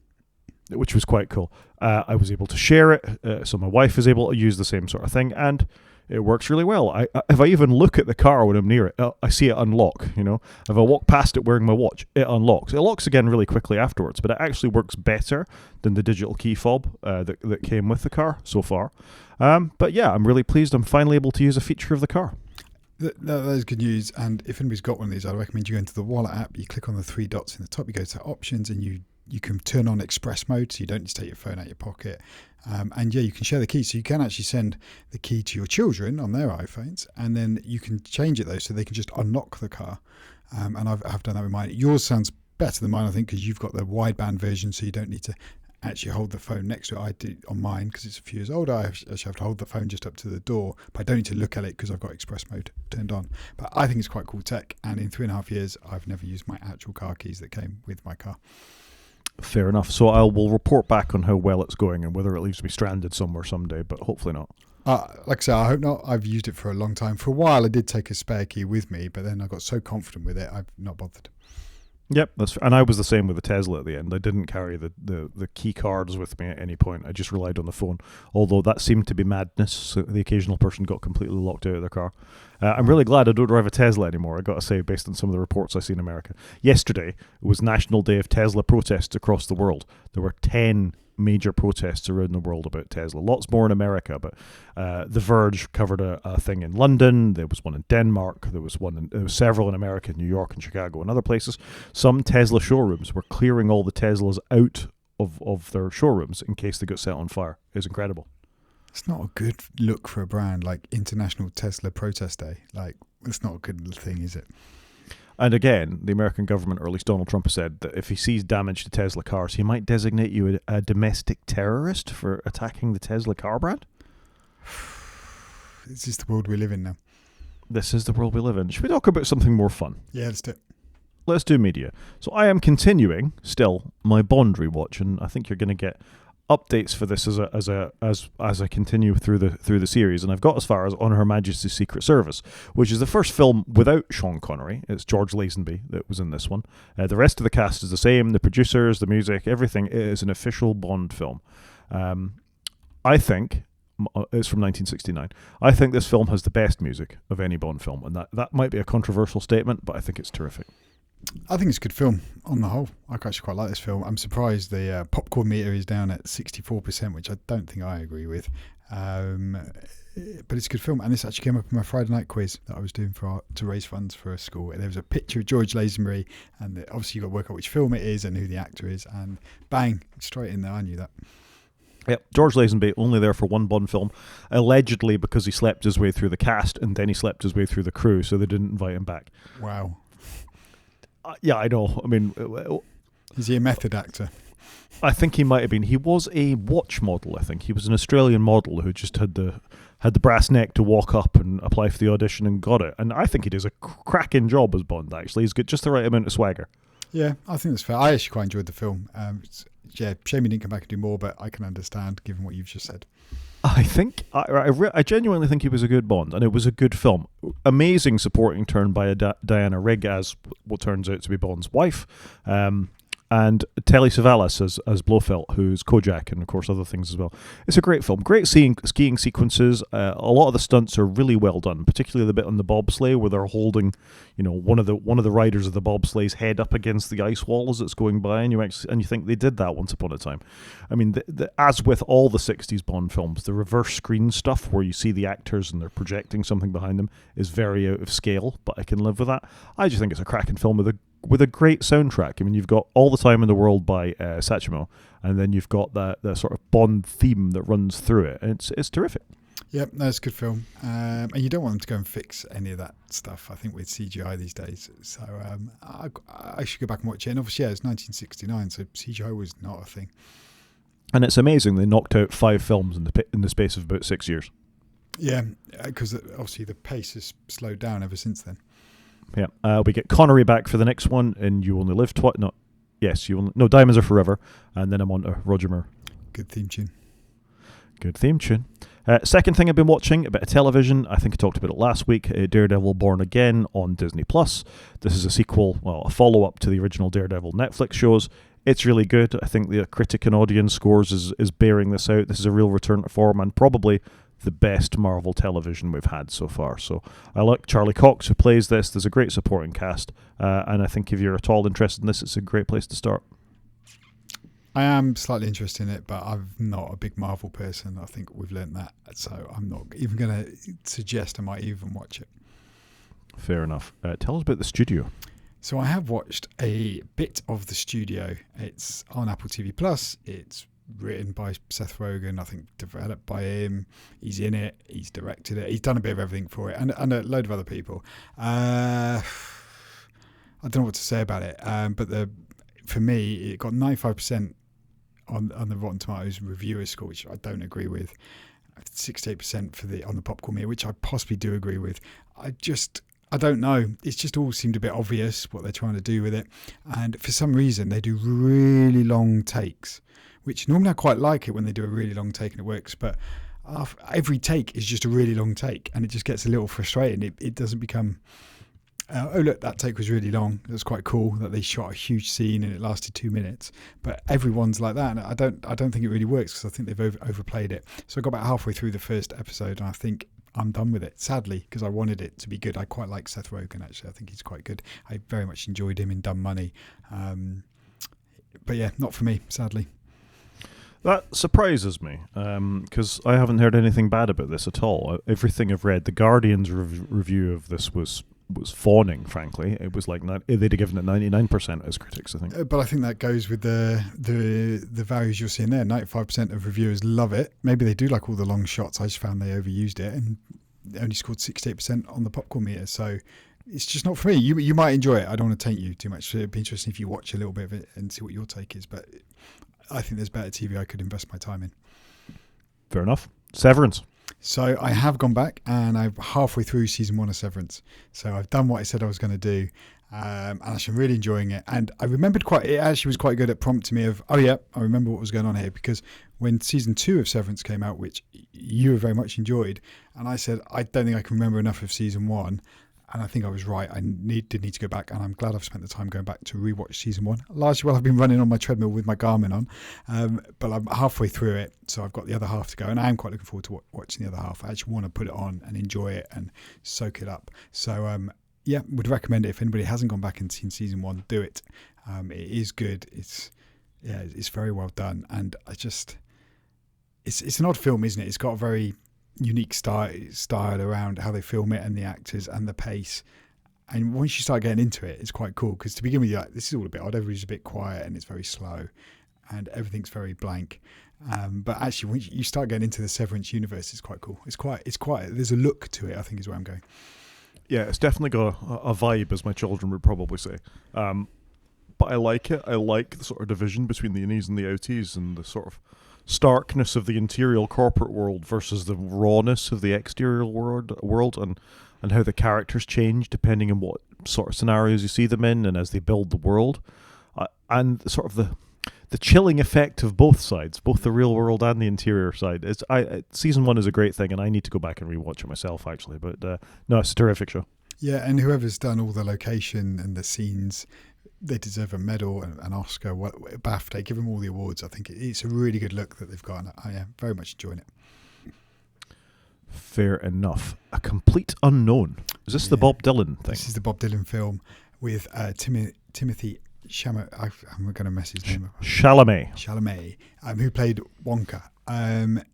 S1: which was quite cool. I was able to share it, so my wife is able to use the same sort of thing, and it works really well. If I even look at the car when I'm near it, I see it unlock. If I walk past it wearing my watch, it unlocks. It locks again really quickly afterwards, but it actually works better than the digital key fob that came with the car so far. But yeah, I'm really pleased. I'm finally able to use a feature of the car.
S2: That is good news. And if anybody's got one of these, I'd recommend you go into the wallet app. You click on the 3 dots in the top. You go to options, and you can turn on express mode, so you don't need to take your phone out of your pocket. And yeah, you can share the key, so you can actually send the key to your children on their iPhones, and then you can change it though, so they can just unlock the car. And I've done that with mine. Yours sounds better than mine, I think, because you've got the wideband version, so you don't need to actually hold the phone next to it. I do on mine because it's a few years older. I actually have to hold the phone just up to the door, but I don't need to look at it because I've got express mode turned on. But I think it's quite cool tech, and in 3.5 years I've never used my actual car keys that came with my car.
S1: Fair enough. So I will report back on how well it's going and whether it leaves me stranded somewhere someday, but hopefully not.
S2: Like I say, I hope not. I've used it for a long time. For a while I did take a spare key with me, but then I got so confident with it I've not bothered.
S1: Yep, and I was the same with the Tesla at the end. I didn't carry the key cards with me at any point. I just relied on the phone, although that seemed to be madness. So the occasional person got completely locked out of their car. I'm really glad I don't drive a Tesla anymore, I got to say, based on some of the reports I see in America. Yesterday was National Day of Tesla protests across the world. There were 10 major protests around the world about Tesla. Lots more in America, but The Verge covered a thing in London. There was one in Denmark. There was several in America, New York and Chicago and other places. Some Tesla showrooms were clearing all the Teslas out of their showrooms in case they got set on fire. It was incredible.
S2: It's not a good look for a brand, like International Tesla Protest Day. Like, it's not a good thing, is it?
S1: And again, the American government, or at least Donald Trump, has said that if he sees damage to Tesla cars, he might designate you a domestic terrorist for attacking the Tesla car brand.
S2: This is the world we live in now.
S1: This is the world we live in. Should we talk about something more fun?
S2: Yeah, let's do it.
S1: Let's do media. So I am continuing still my Bond rewatch, and I think you're going to get updates for this as I continue through the series, and I've got as far as On Her Majesty's Secret Service, which is the first film without Sean Connery. It's George Lazenby that was in this one. The rest of the cast is the same, the producers, the music, everything. It is an official Bond film. I think it's from 1969. I think this film has the best music of any Bond film, and that might be a controversial statement, but I think it's terrific.
S2: I think it's a good film on the whole. I actually quite like this film. I'm surprised the popcorn meter is down at 64%, which I don't think I agree with. But it's a good film, and this actually came up in my Friday night quiz that I was doing to raise funds for a school. And there was a picture of George Lazenby, and obviously you've got to work out which film it is and who the actor is, and bang, straight in there. I knew that.
S1: Yep, George Lazenby only there for one Bond film, allegedly because he slept his way through the cast and then he slept his way through the crew, so they didn't invite him back.
S2: Wow.
S1: Yeah, I know. I mean,
S2: is he a method actor?
S1: I think he might have been. He was a watch model. I think he was an Australian model who just had the brass neck to walk up and apply for the audition and got it. And I think he does a cracking job as Bond. Actually, he's got just the right amount of swagger.
S2: Yeah, I think that's fair. I actually quite enjoyed the film. Shame he didn't come back and do more, but I can understand given what you've just said.
S1: I think I genuinely think he was a good Bond, and it was a good film. Amazing supporting turn by Diana Rigg as what turns out to be Bond's wife, and Telly Savalas as Blofeld, who's Kojak, and of course other things as well. It's a great film. Great skiing sequences. A lot of the stunts are really well done, particularly the bit on the bobsleigh where they're holding, one of the riders of the bobsleigh's head up against the ice wall as it's going by, and you think they did that once upon a time. I mean, as with all the 60s Bond films, the reverse screen stuff where you see the actors and they're projecting something behind them is very out of scale, but I can live with that. I just think it's a cracking film with a great soundtrack. I mean, you've got All the Time in the World by Satya, and then you've got the sort of Bond theme that runs through it, and it's terrific.
S2: Yep, that's a good film. And you don't want them to go and fix any of that stuff, I think, with CGI these days. So I should go back and watch it. And obviously, it's 1969, so CGI was not a thing.
S1: And it's amazing they knocked out 5 films in the space of about 6 years.
S2: Yeah, because obviously the pace has slowed down ever since then.
S1: Yeah, we get Connery back for the next one, and You Only Live Twice. No, Diamonds Are Forever, and then I'm on to Roger Moore.
S2: Good theme tune.
S1: Good theme tune. Second thing I've been watching, a bit of television. I think I talked about it last week. Daredevil Born Again on Disney+. This is a sequel, a follow-up to the original Daredevil Netflix shows. It's really good. I think the critic and audience scores is bearing this out. This is a real return to form and probably the best Marvel television we've had so far. So I like Charlie Cox, who plays this. There's a great supporting cast, and I think if you're at all interested in this, it's a great place to start.
S2: I am slightly interested in it, but I'm not a big Marvel person. I think we've learned that, so I'm not even going to suggest I might even watch it.
S1: Fair enough. Tell us about the studio.
S2: So I have watched a bit of the studio. It's on Apple TV Plus. It's written by Seth Rogen, I think developed by him. He's in it. He's directed it. He's done a bit of everything for it, and a load of other people. I don't know what to say about it, but for me, it got 95% on the Rotten Tomatoes reviewer score, which I don't agree with. 68% on the popcorn meter, which I possibly do agree with. I don't know. It's just all seemed a bit obvious what they're trying to do with it. And for some reason, they do really long takes, which normally I quite like it when they do a really long take and it works. But every take is just a really long take and it just gets a little frustrating. It doesn't become, oh, look, that take was really long. It was quite cool that they shot a huge scene and it lasted 2 minutes. But everyone's like that. And I don't think it really works because I think they've overplayed it. So I got about halfway through the first episode and I think I'm done with it, sadly, because I wanted it to be good. I quite like Seth Rogen, actually. I think he's quite good. I very much enjoyed him in Dumb Money. But yeah, not for me, sadly.
S1: That surprises me, because I haven't heard anything bad about this at all. Everything I've read, the Guardian's review of this was fawning, frankly. It was like they'd have given it 99% as critics, I think.
S2: But I think that goes with the values you're seeing there. 95% of reviewers love it. Maybe they do like all the long shots. I just found they overused it and they only scored 68% on the popcorn meter. So it's just not for me. You might enjoy it. I don't want to taint you too much. It'd be interesting if you watch a little bit of it and see what your take is. But I think there's better TV I could invest my time in. Fair
S1: enough. Severance.
S2: So I have gone back and I'm halfway through season 1 of Severance. So I've done what I said I was going to do. And actually I'm really enjoying it. And I remembered it actually was quite good at prompting me of, oh yeah, I remember what was going on here. Because when season 2 of Severance came out, which you very much enjoyed, and I said, I don't think I can remember enough of season 1. And I think I was right. I did need to go back, and I'm glad I've spent the time going back to rewatch season 1. Largely while I've been running on my treadmill with my Garmin on, but I'm halfway through it, so I've got the other half to go, and I am quite looking forward to watching the other half. I actually want to put it on and enjoy it and soak it up. So yeah, would recommend it if anybody hasn't gone back and seen season 1. Do it. It is good. It's very well done, and it's an odd film, isn't it? It's got a very unique style around how they film it and the actors and the pace, and once you start getting into it, it's quite cool because to begin with you're like, this is all a bit odd, everybody's a bit quiet and it's very slow and everything's very blank, but actually when you start getting into the Severance universe, it's quite cool. It's quite there's a look to it, I think is where I'm going. Yeah,
S1: it's definitely got a vibe, as my children would probably say, but I like it. I like the sort of division between the innies and the outies and the sort of starkness of the interior corporate world versus the rawness of the exterior world and how the characters change depending on what sort of scenarios you see them in and as they build the world, and sort of the chilling effect of both sides, both the real world and the interior side. Season 1 is a great thing, and I need to go back and rewatch it myself actually, but no, it's a terrific show.
S2: Yeah, and whoever's done all the location and the scenes, they deserve a medal, an Oscar, BAFTA. Give them all the awards. I think it's a really good look that they've got, and I am very much enjoying it.
S1: Fair enough. A Complete Unknown. Is this the Bob Dylan thing?
S2: This is the Bob Dylan film with Timothy Chalamet. I'm going to mess his name up.
S1: Chalamet,
S2: who played Wonka.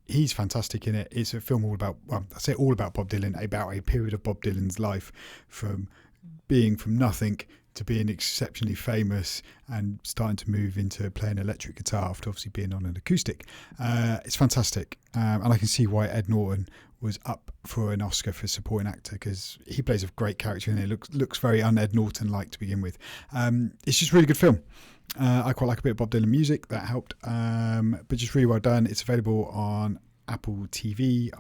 S2: He's fantastic in it. It's a film all about Bob Dylan, about a period of Bob Dylan's life, from being from nothing to being exceptionally famous and starting to move into playing electric guitar after obviously being on an acoustic. It's fantastic, and I can see why Ed Norton was up for an Oscar for supporting actor, because he plays a great character and it looks very un-Ed Norton-like to begin with. It's just a really good film. I quite like a bit of Bob Dylan music, that helped, but just really well done. It's available on Apple TV,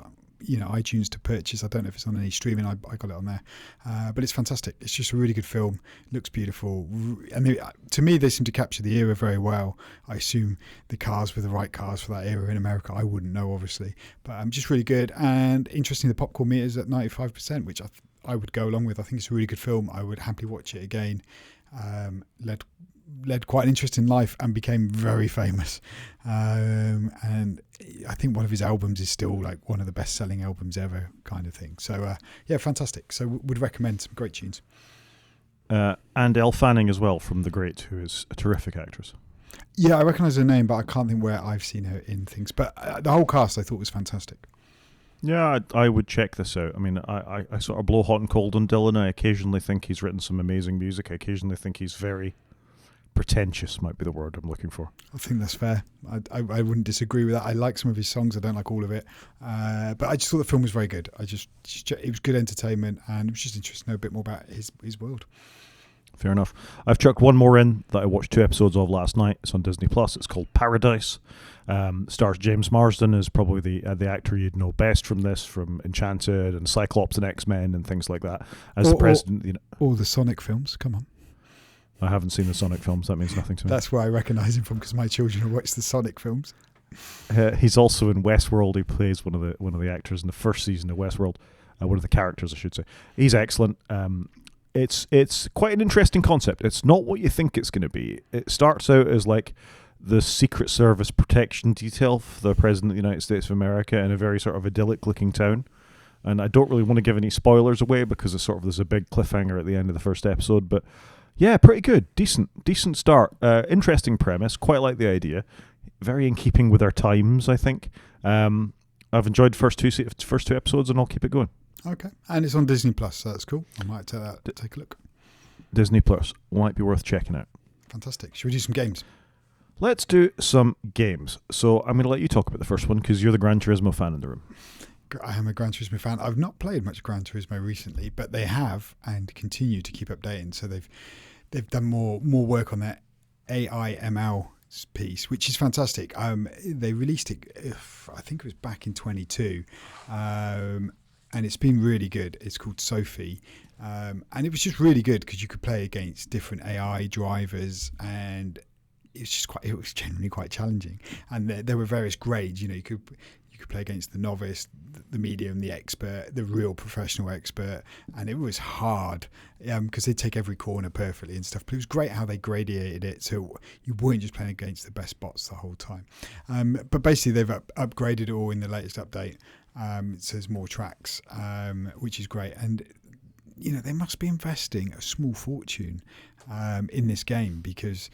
S2: iTunes to purchase. I don't know if it's on any streaming. I got it on there, but it's fantastic. It's just a really good film. It looks beautiful, and to me, they seem to capture the era very well. I assume the cars were the right cars for that era in America. I wouldn't know, obviously, but just really good and interesting. The popcorn meter is at 95%, which I would go along with. I think it's a really good film. I would happily watch it again. Led led quite an interesting life and became very famous. And I think one of his albums is still like one of the best-selling albums ever, kind of thing. So yeah, fantastic. So would recommend some great tunes.
S1: And Elle Fanning as well, from The Great, who is a terrific actress.
S2: Yeah, I recognise her name, but I can't think where I've seen her in things. But the whole cast I thought was fantastic.
S1: Yeah, I would check this out. I mean, I sort of blow hot and cold on Dylan. I occasionally think he's written some amazing music. I occasionally think he's very pretentious, might be the word I'm looking for.
S2: I think that's fair. I wouldn't disagree with that. I like some of his songs. I don't like all of it. But I just thought the film was very good. It was good entertainment, and it was just interesting to know a bit more about his world.
S1: Fair enough. I've chucked one more in that I watched 2 episodes of last night. It's on Disney Plus. It's called Paradise. Stars James Marsden, is probably the actor you'd know best from this, from Enchanted and Cyclops and X-Men and things like that. As the president,
S2: all the Sonic films. Come on.
S1: I haven't seen the Sonic films. That means nothing to me.
S2: That's where I recognise him from, because my children have watched the Sonic films.
S1: He's also in Westworld. He plays one of the actors in the first season of Westworld. One of the characters, I should say. He's excellent. It's quite an interesting concept. It's not what you think it's going to be. It starts out as like the Secret Service protection detail for the President of the United States of America in a very sort of idyllic looking town. And I don't really want to give any spoilers away, because it's sort of, there's a big cliffhanger at the end of the first episode. But yeah, pretty good. Decent start. Interesting premise. Quite like the idea. Very in keeping with our times, I think. I've enjoyed the first two episodes, and I'll keep it going.
S2: Okay, and it's on Disney Plus, so that's cool. I might take a look.
S1: Disney Plus might be worth checking out.
S2: Fantastic. Should we do some games?
S1: Let's do some games. So I'm going to let you talk about the first one, because you're the Gran Turismo fan in the room.
S2: I am a Gran Turismo fan. I've not played much Gran Turismo recently, but they have and continue to keep updating. So they've done more work on their AI ML piece, which is fantastic. They released it, I think it was back in 22. And it's been really good. It's called Sophie. And it was just really good because you could play against different AI drivers, and it was generally quite challenging. And there were various grades. You could play against the novice, the medium, the expert, the real professional expert. And it was hard because they'd take every corner perfectly and stuff. But it was great how they gradiated it, so you weren't just playing against the best bots the whole time. But basically, they've upgraded it all in the latest update. So there's more tracks, which is great. And, they must be investing a small fortune in this game, because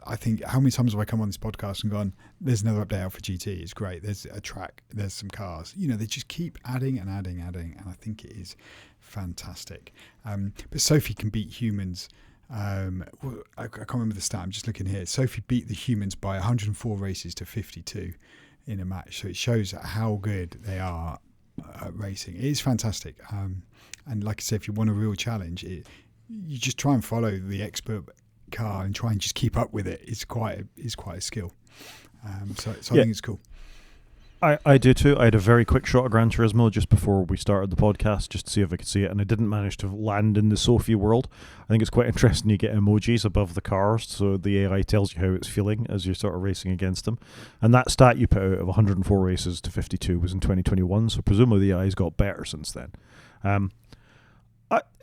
S2: I think, how many times have I come on this podcast and gone, there's another update out for GT, it's great, there's a track, there's some cars. They just keep adding and adding, and I think it is fantastic. But Sophie can beat humans. I can't remember the stat, I'm just looking here. Sophie beat the humans by 104 races to 52. In a match, so it shows how good they are at racing. It is fantastic, and like I said, if you want a real challenge, you just try and follow the expert car and try and just keep up with it. It's quite a skill. So I think it's cool.
S1: I do too. I had a very quick shot of Gran Turismo just before we started the podcast, just to see if I could see it, and I didn't manage to land in the Sophie world. I think it's quite interesting. You get emojis above the cars, so the AI tells you how it's feeling as you're sort of racing against them. And that stat you put out of 104 races to 52 was in 2021, so presumably the AI's got better since then.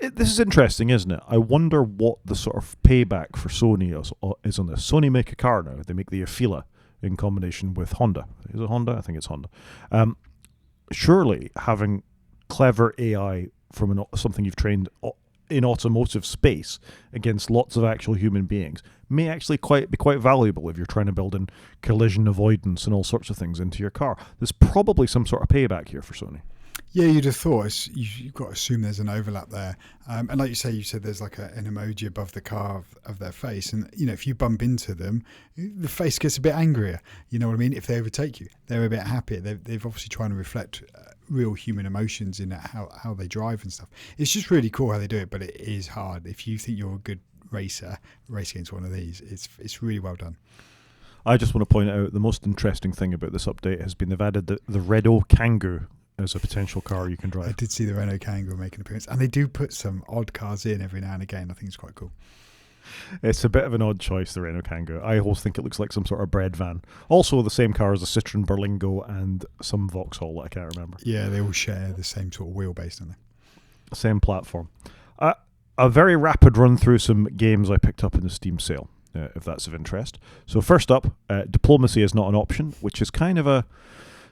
S1: This is interesting, isn't it? I wonder what the sort of payback for Sony is on this. Sony make a car now. They make the Afeela in combination with Honda. Is it Honda? I think it's Honda. Surely having clever AI from something you've trained in automotive space against lots of actual human beings may actually be quite valuable if you're trying to build in collision avoidance and all sorts of things into your car. There's probably some sort of payback here for Sony.
S2: Yeah, you'd have thought. You've got to assume there's an overlap there. And like you said there's like an emoji above the car of their face. And, if you bump into them, the face gets a bit angrier. You know what I mean? If they overtake you, they're a bit happier. They've obviously trying to reflect real human emotions in how they drive and stuff. It's just really cool how they do it, but it is hard. If you think you're a good racer, race against one of these, it's really well done.
S1: I just want to point out the most interesting thing about this update has been they've added the Renault Kangoo as a potential car you can drive.
S2: I did see the Renault Kangoo make an appearance, and they do put some odd cars in every now and again. I think it's quite cool.
S1: It's a bit of an odd choice, the Renault Kangoo. I always think it looks like some sort of bread van. Also the same car as a Citroen Berlingo and some Vauxhall that I can't remember.
S2: Yeah, they all share the same sort of wheelbase, don't they?
S1: Same platform. A very rapid run through some games I picked up in the Steam sale. if that's of interest. So first up, diplomacy is not an option, which is kind of a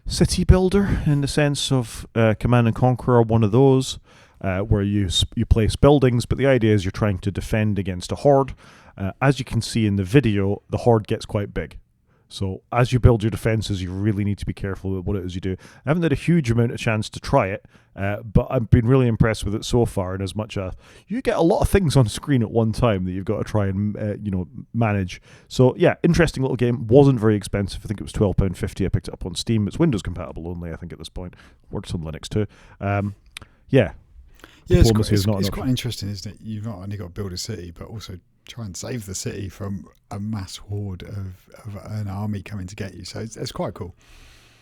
S1: city builder in the sense of Command and Conquer, one of those where you place buildings, but the idea is you're trying to defend against a horde. As you can see in the video, the horde gets quite big. So as you build your defenses, you really need to be careful with what it is you do. I haven't had a huge amount of chance to try it, but I've been really impressed with it so far. And as much as you get a lot of things on screen at one time that you've got to try and manage. So yeah, interesting little game. Wasn't very expensive. I think it was £12.50. I picked it up on Steam. It's Windows compatible only, I think, at this point. Works on Linux too.
S2: Yeah, it's quite interesting, isn't it? You've not only got to build a city, but also try and save the city from a mass horde of an army coming to get you. So it's quite cool.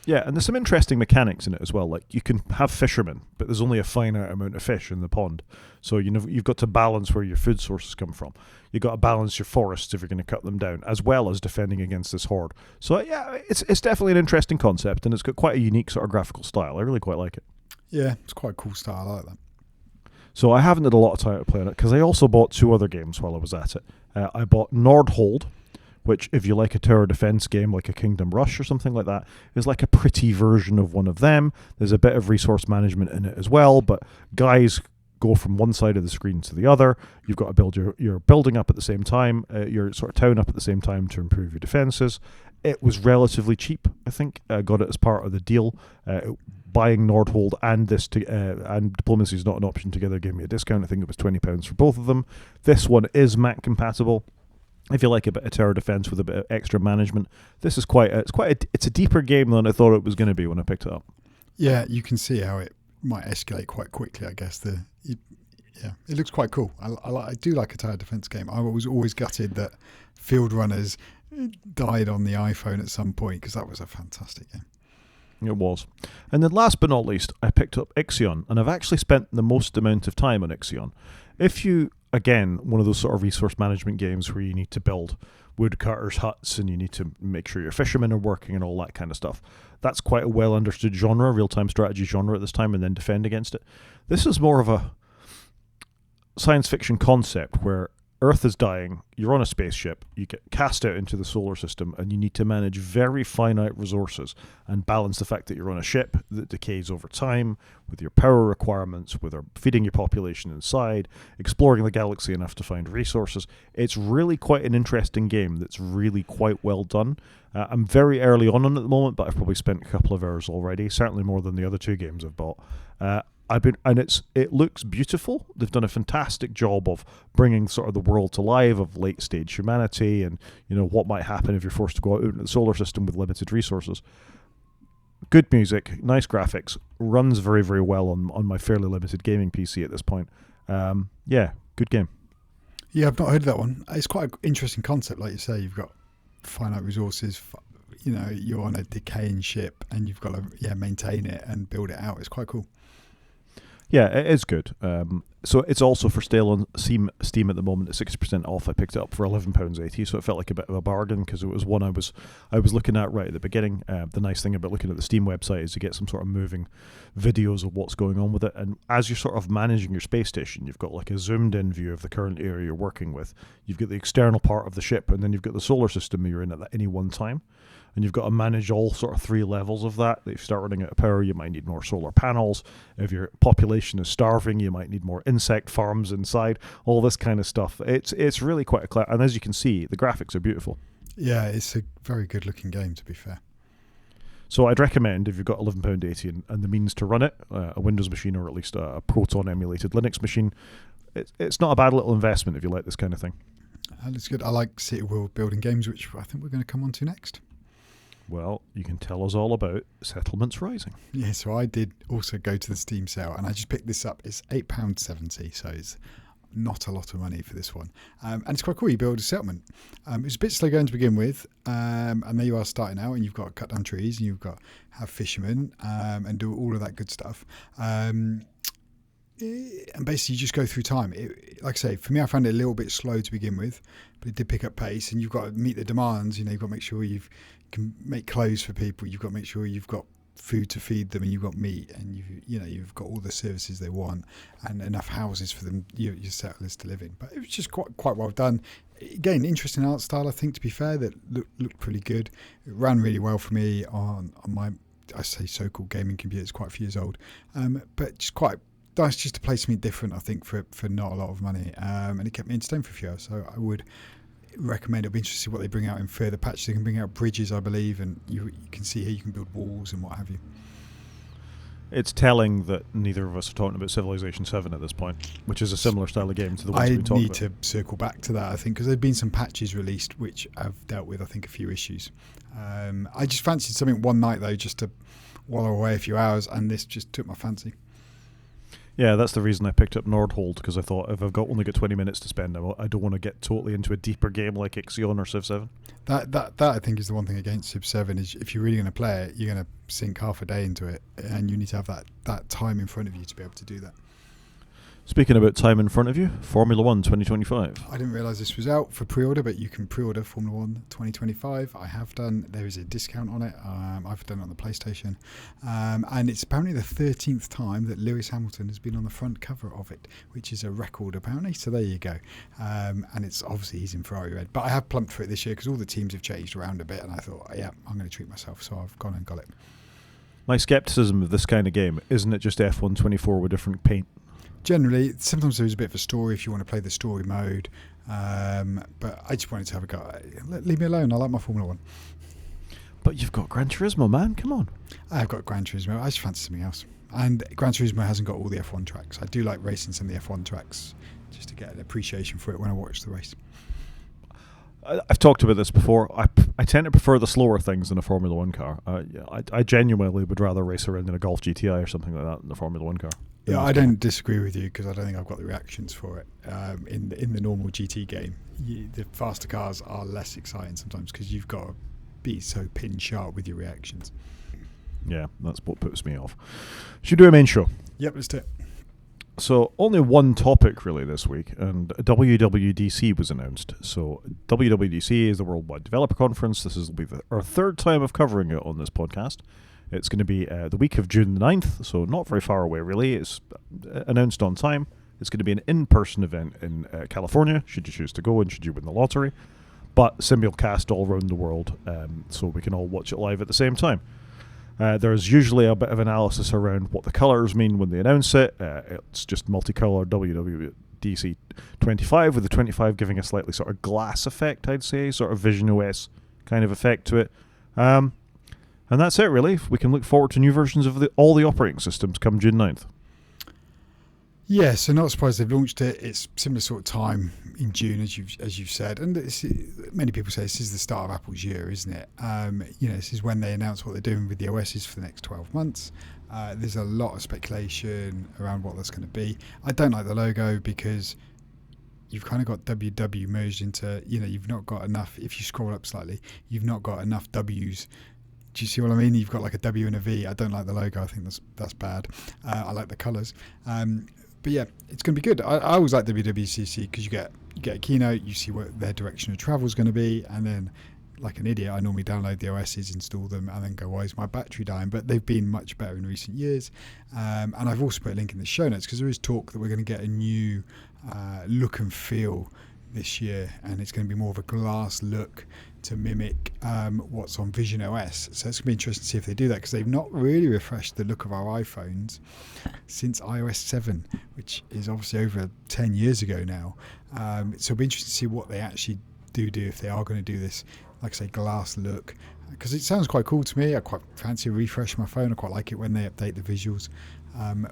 S1: Yeah, and there's some interesting mechanics in it as well. Like you can have fishermen, but there's only a finite amount of fish in the pond. So you've got to balance where your food sources come from. You've got to balance your forests if you're going to cut them down, as well as defending against this horde. So yeah, it's definitely an interesting concept, and it's got quite a unique sort of graphical style. I really quite like it.
S2: Yeah, it's quite a cool style. I like that.
S1: So I haven't had a lot of time to play on it because I also bought 2 other games while I was at it. I bought Nordhold, which, if you like a tower defense game like a Kingdom Rush or something like that, is like a pretty version of one of them. There's a bit of resource management in it as well, but guys go from one side of the screen to the other. You've got to build your building up at the same time, your sort of town up at the same time to improve your defenses. It was relatively cheap, I think. I got it as part of the deal. Buying Nordhold and and diplomacy is not an option together gave me a discount. I think it was £20 for both of them. This one is Mac compatible. If you like a bit of tower defense with a bit of extra management, this is it's a deeper game than I thought it was going to be when I picked it up.
S2: Yeah, you can see how it might escalate quite quickly. I guess it looks quite cool. I do like a tower defense game. I was always gutted that Field Runners died on the iPhone at some point because that was a fantastic game.
S1: It was. And then last but not least, I picked up Ixion, and I've actually spent the most amount of time on Ixion. If you, again, one of those sort of resource management games where you need to build woodcutters' huts and you need to make sure your fishermen are working and all that kind of stuff, that's quite a well understood genre, real-time strategy genre at this time, and then defend against it. This is more of a science fiction concept where Earth is dying, you're on a spaceship, you get cast out into the solar system, and you need to manage very finite resources and balance the fact that you're on a ship that decays over time with your power requirements, with feeding your population inside, exploring the galaxy enough to find resources. It's really quite an interesting game that's really quite well done. I'm very early on it at the moment, but I've probably spent a couple of hours already, certainly more than the other 2 games I've bought. It looks beautiful. They've done a fantastic job of bringing sort of the world to life of late stage humanity and what might happen if you're forced to go out into the solar system with limited resources. Good music, nice graphics, runs very, very well on my fairly limited gaming PC at this point. Good game.
S2: Yeah, I've not heard of that one. It's quite an interesting concept, like you say. You've got finite resources. You're on a decaying ship, and you've got to maintain it and build it out. It's quite cool.
S1: Yeah, it is good. So it's also for sale on Steam at the moment at 60% off. I picked it up for £11.80, so it felt like a bit of a bargain because it was one I was looking at right at the beginning. The nice thing about looking at the Steam website is you get some sort of moving videos of what's going on with it. And as you're sort of managing your space station, you've got like a zoomed-in view of the current area you're working with. You've got the external part of the ship, and then you've got the solar system you're in at any one time. And you've got to manage all sort of 3 levels of that. If you start running out of power, you might need more solar panels. If your population is starving, you might need more insect farms inside. All this kind of stuff. It's really quite a clever. And as you can see, the graphics are beautiful.
S2: Yeah, it's a very good looking game, to be fair.
S1: So I'd recommend, if you've got £11.80 and the means to run it, a Windows machine or at least a Proton emulated Linux machine, it's not a bad little investment if you like this kind of thing.
S2: That's good. I like city world building games, which I think we're going to come on to next.
S1: Well, you can tell us all about Settlements Rising.
S2: Yeah, so I did also go to the Steam sale, and I just picked this up. It's £8.70, so it's not a lot of money for this one. And it's quite cool. You build a settlement. It's a bit slow going to begin with, and there you are starting out, and you've got to cut down trees, and you've got to have fishermen and do all of that good stuff. And basically you just go through time. Like I say, for me, I found it a little bit slow to begin with, but it did pick up pace, and you've got to meet the demands. You've got to make sure you can make clothes for people. You've got to make sure you've got food to feed them, and you've got meat, and you've got all the services they want, and enough houses for them, your settlers to live in. But it was just quite well done. Again, interesting art style, I think, to be fair, that looked pretty good. It ran really well for me on my, I say so-called gaming computer. It's quite a few years old, but just quite nice just to play something different, I think, for not a lot of money, and it kept me entertained for a few hours. So I would recommend. It'll be interesting to see what they bring out in further patches. They can bring out bridges, I believe, and you can see here you can build walls and what have you.
S1: It's telling that neither of us are talking about Civilization 7 at this point, which is a similar style of game to the ones we talked about.
S2: I need to circle back to that, I think, because there have been some patches released which have dealt with, I think, a few issues. I just fancied something one night, though, just to wallow away a few hours, and this just took my fancy.
S1: Yeah, that's the reason I picked up Nordhold, because I thought if I've only got 20 minutes to spend, I don't want to get totally into a deeper game like Ixion or Civ 7.
S2: That I think is the one thing against Civ 7 is if you're really going to play it, you're going to sink half a day into it, and you need to have that time in front of you to be able to do that.
S1: Speaking about time in front of you, Formula 1 2025.
S2: I didn't realise this was out for pre-order, but you can pre-order Formula 1 2025. I have done. There is a discount on it. I've done it on the PlayStation. And it's apparently the 13th time that Lewis Hamilton has been on the front cover of it, which is a record apparently. So there you go. And it's obviously he's in Ferrari red. But I have plumped for it this year because all the teams have changed around a bit, and I thought, yeah, I'm going to treat myself. So I've gone and got it. My
S1: scepticism of this kind of game, isn't it just F1 24 with different paint?
S2: Generally, sometimes there's a bit of a story if you want to play the story mode, but I just wanted to have a go. Leave me alone. I like my Formula 1.
S1: But you've got Gran Turismo, man. Come on.
S2: I've got Gran Turismo. I just fancy something else. And Gran Turismo hasn't got all the F1 tracks. I do like racing some of the F1 tracks just to get an appreciation for it when I watch the race.
S1: I've talked about this before. I tend to prefer the slower things in a Formula 1 car. I genuinely would rather race around in a Golf GTI or something like that than a Formula 1 car.
S2: Yeah, I don't disagree with you because I don't think I've got the reactions for it. In the normal GT game, the faster cars are less exciting sometimes because you've got to be so pin sharp with your reactions.
S1: Yeah, that's what puts me off. Should we do a main show?
S2: Yep, let's do it.
S1: So only one topic really this week, and WWDC was announced. So WWDC is the Worldwide Developer Conference. This will be our third time of covering it on this podcast. It's going to be the week of June the 9th, so not very far away really. It's announced on time. It's going to be an in-person event in California, should you choose to go and should you win the lottery. But simulcast all around the world, so we can all watch it live at the same time. There's usually a bit of analysis around what the colours mean when they announce it. It's just multicolour WWDC 25, with the 25 giving a slightly sort of glass effect, I'd say, sort of Vision OS kind of effect to it. And that's it, really. We can look forward to new versions of all the operating systems come June 9th.
S2: Yeah, so not surprised they've launched it. It's similar sort of time in June, as you've said, and many people say this is the start of Apple's year, isn't it? This is when they announce what they're doing with the OSs for the next 12 months. There's a lot of speculation around what that's going to be. I don't like the logo because you've kind of got WW merged into, you've not got enough. If you scroll up slightly, you've not got enough W's. Do you see what I mean? You've got like a W and a V. I don't like the logo. I think that's bad. I like the colours. But yeah, it's going to be good. I always like WWDC because you get a keynote, you see what their direction of travel is going to be, and then, like an idiot, I normally download the OSs, install them, and then go, why is my battery dying? But they've been much better in recent years. And I've also put a link in the show notes because there is talk that we're going to get a new look and feel this year, and it's going to be more of a glass look to mimic what's on Vision OS. So it's going to be interesting to see if they do that because they've not really refreshed the look of our iPhones since iOS 7, which is obviously over 10 years ago now. So it'll be interesting to see what they actually do if they are going to do this, like I say, glass look, because it sounds quite cool to me. I quite fancy a refresh on my phone. I quite like it when they update the visuals.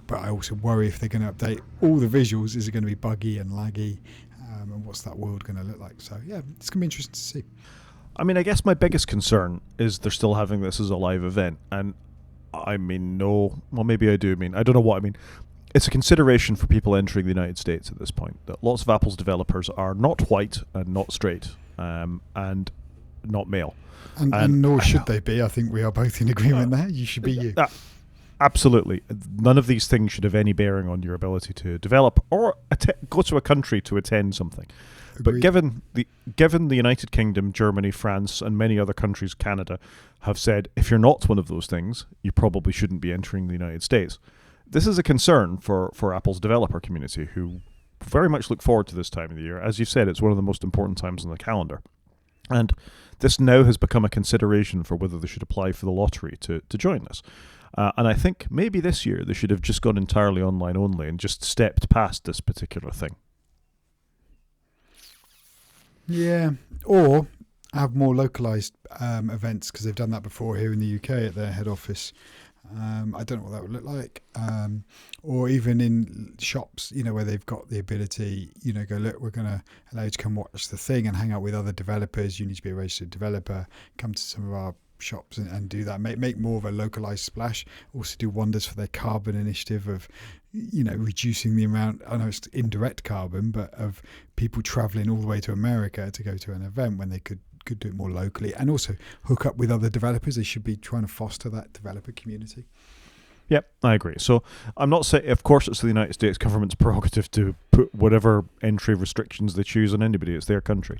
S2: But I also worry if they're going to update all the visuals, is it going to be buggy and laggy? And what's that world going to look like? So yeah, it's going to be interesting to see.
S1: I mean, I guess my biggest concern is they're still having this as a live event. And I mean, no, well, maybe I do mean, I don't know what I mean. It's a consideration for people entering the United States at this point, that lots of Apple's developers are not white and not straight and not male.
S2: And nor should they be. I think we are both in agreement there. You should be you.
S1: Absolutely. None of these things should have any bearing on your ability to develop or go to a country to attend something. But given the United Kingdom, Germany, France, and many other countries, Canada, have said if you're not one of those things, you probably shouldn't be entering the United States. This is a concern for Apple's developer community, who very much look forward to this time of the year. As you've said, it's one of the most important times on the calendar. And this now has become a consideration for whether they should apply for the lottery to join this. And I think maybe this year they should have just gone entirely online only and just stepped past this particular thing.
S2: Yeah, or have more localized events, because they've done that before here in the UK at their head office. I don't know what that would look like. Or even in shops, where they've got the ability, go, look, we're going to allow you to come watch the thing and hang out with other developers. You need to be a registered developer. Come to some of our shops and do that. Make more of a localized splash. Also do wonders for their carbon initiative of, reducing the amount, I know it's indirect carbon, but of people traveling all the way to America to go to an event when they could do it more locally, and also hook up with other developers. They should be trying to foster that developer community.
S1: Yep, I agree. So I'm not saying, of course, it's the United States government's prerogative to put whatever entry restrictions they choose on anybody. It's their country.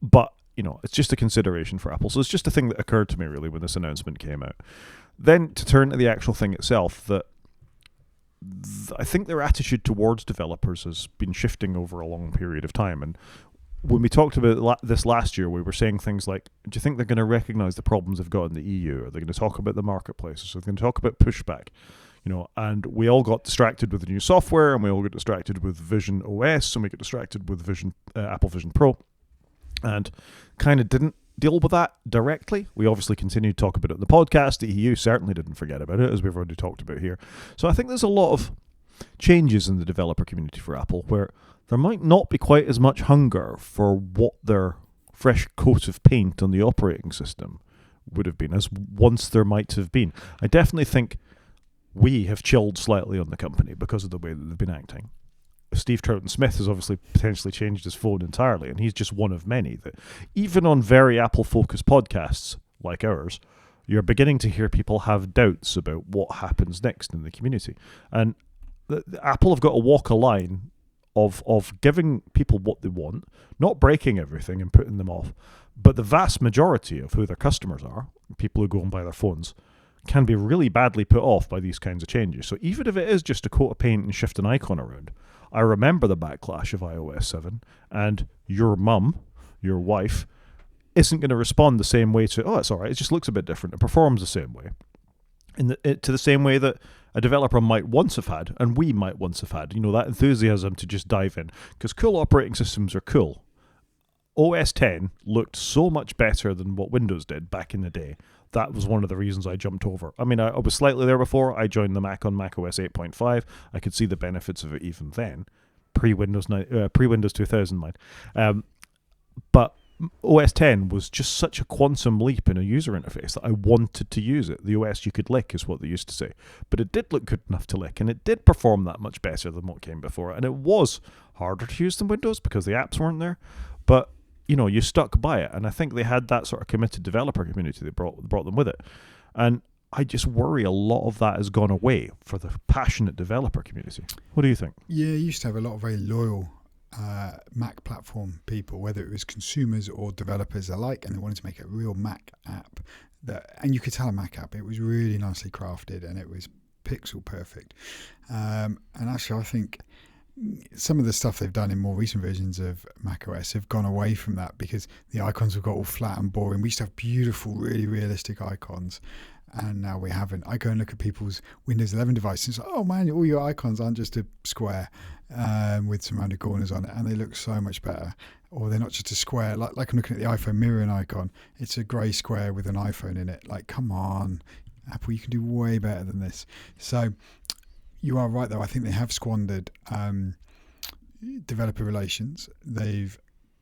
S1: But, it's just a consideration for Apple. So it's just a thing that occurred to me, really, when this announcement came out. Then to turn to the actual thing itself, that I think their attitude towards developers has been shifting over a long period of time. And when we talked about this last year, we were saying things like, do you think they're going to recognize the problems they've got in the EU? Are they going to talk about the marketplaces? Are they going to talk about pushback? And we all got distracted with the new software, and we all got distracted with Vision OS, and we got distracted with Apple Vision Pro, and kind of didn't deal with that directly. We obviously continued to talk about it in the podcast. The EU certainly didn't forget about it, as we've already talked about here. So I think there's a lot of changes in the developer community for Apple where there might not be quite as much hunger for what their fresh coat of paint on the operating system would have been as once there might have been. I definitely think we have chilled slightly on the company because of the way that they've been acting. Steve Troughton-Smith has obviously potentially changed his phone entirely, and he's just one of many that even on very Apple-focused podcasts like ours, you're beginning to hear people have doubts about what happens next in the community. And Apple have got to walk a line of giving people what they want, not breaking everything and putting them off, but the vast majority of who their customers are, people who go and buy their phones, can be really badly put off by these kinds of changes. So even if it is just a coat of paint and shift an icon around, I remember the backlash of iOS 7, and your mum, your wife, isn't going to respond the same way to, oh, it's all right, it just looks a bit different, it performs the same way. To the same way that a developer might once have had, and we might once have had, that enthusiasm to just dive in. Because cool operating systems are cool. OS 10 looked so much better than what Windows did back in the day. That was one of the reasons I jumped over. I mean, I was slightly there before. I joined the Mac on macOS 8.5. I could see the benefits of it even then. Pre-Windows 2000, mind. But OS 10 was just such a quantum leap in a user interface that I wanted to use it. The OS you could lick is what they used to say. But it did look good enough to lick, and it did perform that much better than what came before. And it was harder to use than Windows because the apps weren't there. But, you stuck by it. And I think they had that sort of committed developer community that brought them with it. And I just worry a lot of that has gone away for the passionate developer community. What do you think?
S2: Yeah, you used to have a lot of very loyal Mac platform people, whether it was consumers or developers alike, and they wanted to make a real Mac app and you could tell a Mac app, it was really nicely crafted and it was pixel perfect. And actually I think some of the stuff they've done in more recent versions of macOS have gone away from that because the icons have got all flat and boring. We used to have beautiful, really realistic icons, and now we haven't. I go and look at people's Windows 11 devices. Oh man, all your icons aren't just a square with some rounded corners on it, and they look so much better. Or they're not just a square. Like I'm looking at the iPhone mirroring icon. It's a grey square with an iPhone in it. Like, come on, Apple, you can do way better than this. So you are right, though. I think they have squandered developer relations. They've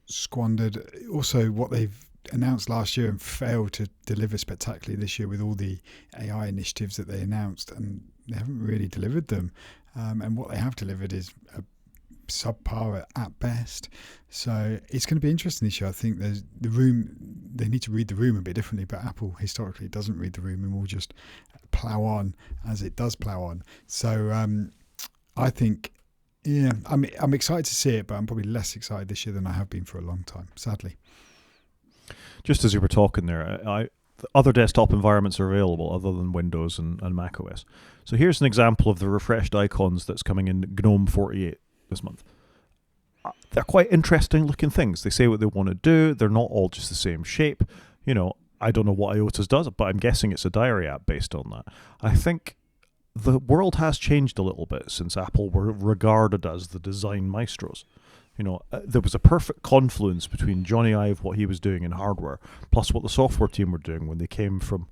S2: squandered also what they've announced last year and failed to deliver spectacularly this year with all the AI initiatives that they announced, and they haven't really delivered them. And what they have delivered is a subpar at best. So it's going to be interesting this year. I think there's the room. They need to read the room a bit differently, but Apple historically doesn't read the room and will just plow on as it does plow on. So I think Yeah, I'm excited to see it, but I'm probably less excited this year than I have been for a long time, sadly.
S1: Just as you were talking there, other desktop environments are available other than Windows and Mac OS. So here's an example of the refreshed icons that's coming in GNOME 48 this month. They're quite interesting looking things. They say what they want to do. They're not all just the same shape. I don't know what IOTAS does, but I'm guessing it's a diary app based on that. I think the world has changed a little bit since Apple were regarded as the design maestros. There was a perfect confluence between Johnny Ive, what he was doing in hardware, plus what the software team were doing when they came from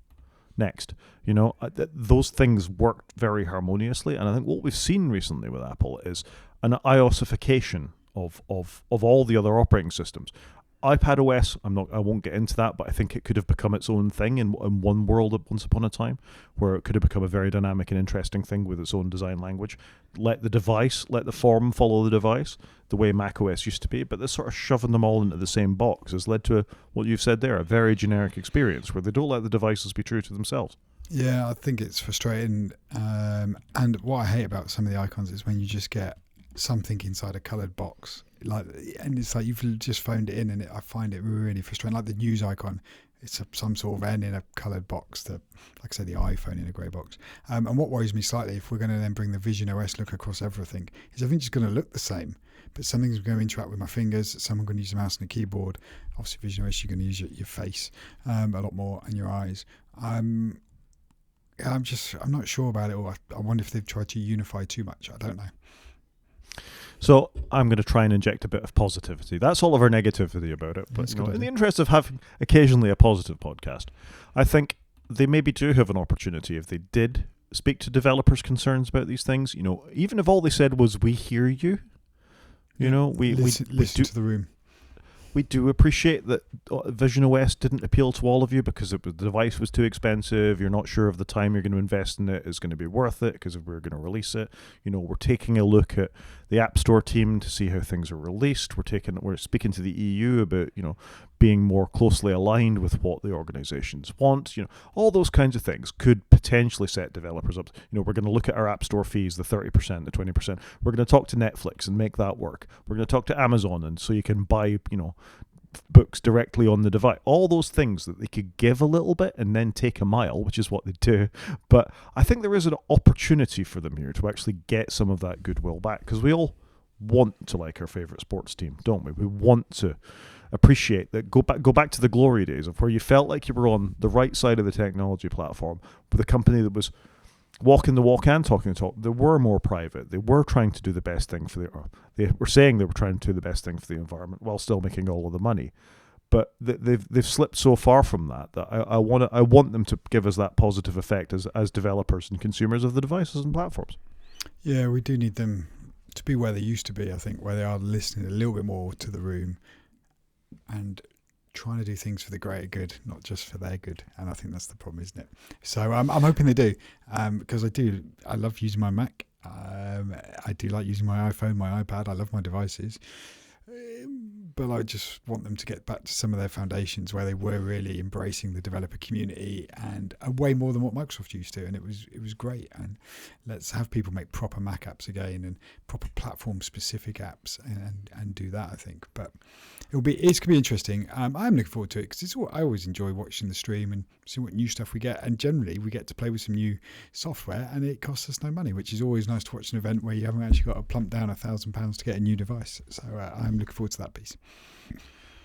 S1: Next. Those things worked very harmoniously, and I think what we've seen recently with Apple is an iOSification of all the other operating systems. iPad OS, I won't get into that, but I think it could have become its own thing in one world once upon a time, where it could have become a very dynamic and interesting thing with its own design language. Let the form follow the device, the way Mac OS used to be, but this sort of shoving them all into the same box has led to what you've said there, a very generic experience where they don't let the devices be true to themselves.
S2: Yeah, I think it's frustrating. And what I hate about some of the icons is when you just get something inside a coloured box, and it's like you've just phoned it in, and I find it really frustrating. Like the news icon, it's some sort of N in a coloured box. Like I said, the iPhone in a grey box. And what worries me slightly, if we're going to then bring the Vision OS look across everything, is I think it's going to look the same, but something's going to interact with my fingers. Someone's going to use a mouse and a keyboard. Obviously, Vision OS, you're going to use your face a lot more, and your eyes. I'm not sure about it, or I wonder if they've tried to unify too much. I don't know.
S1: So I'm going to try and inject a bit of positivity. That's all of our negativity about it. But in the interest of having occasionally a positive podcast, I think they maybe do have an opportunity if they did speak to developers' concerns about these things. Even if all they said was, "We hear you," we
S2: listen to the room.
S1: We do appreciate that Vision OS didn't appeal to all of you because the device was too expensive. You're not sure if the time you're going to invest in it is going to be worth it because if we're going to release it. We're taking a look at the App Store team to see how things are released. We're speaking to the EU about, being more closely aligned with what the organizations want. All those kinds of things could potentially set developers up. We're going to look at our App Store fees, the 30%, the 20%. We're going to talk to Netflix and make that work. We're going to talk to Amazon, and so you can buy, books directly on the device. All those things that they could give a little bit and then take a mile, which is what they do. But I think there is an opportunity for them here to actually get some of that goodwill back, because we all want to like our favorite sports team, don't we? We want to appreciate that. Go back to the glory days of where you felt like you were on the right side of the technology platform with a company that was walking the walk and talking the talk. They were more private. They were trying to do the best thing they were saying they were trying to do the best thing for the environment while still making all of the money. But they've slipped so far from that I want them to give us that positive effect as developers and consumers of the devices and platforms.
S2: Yeah, we do need them to be where they used to be, I think, where they are listening a little bit more to the room and trying to do things for the greater good, not just for their good. And I think that's the problem, isn't it? So I'm hoping they do, because I love using my Mac. I do like using my iPhone, my iPad. I love my devices. But I just want them to get back to some of their foundations where they were really embracing the developer community and way more than what Microsoft used to, and it was great. And let's have people make proper Mac apps again and proper platform specific apps and do that, I think. But it's going to be interesting. I'm looking forward to it because I always enjoy watching the stream and seeing what new stuff we get, and generally we get to play with some new software and it costs us no money, which is always nice to watch an event where you haven't actually got to plump down £1,000 to get a new device. So I'm looking forward to that piece.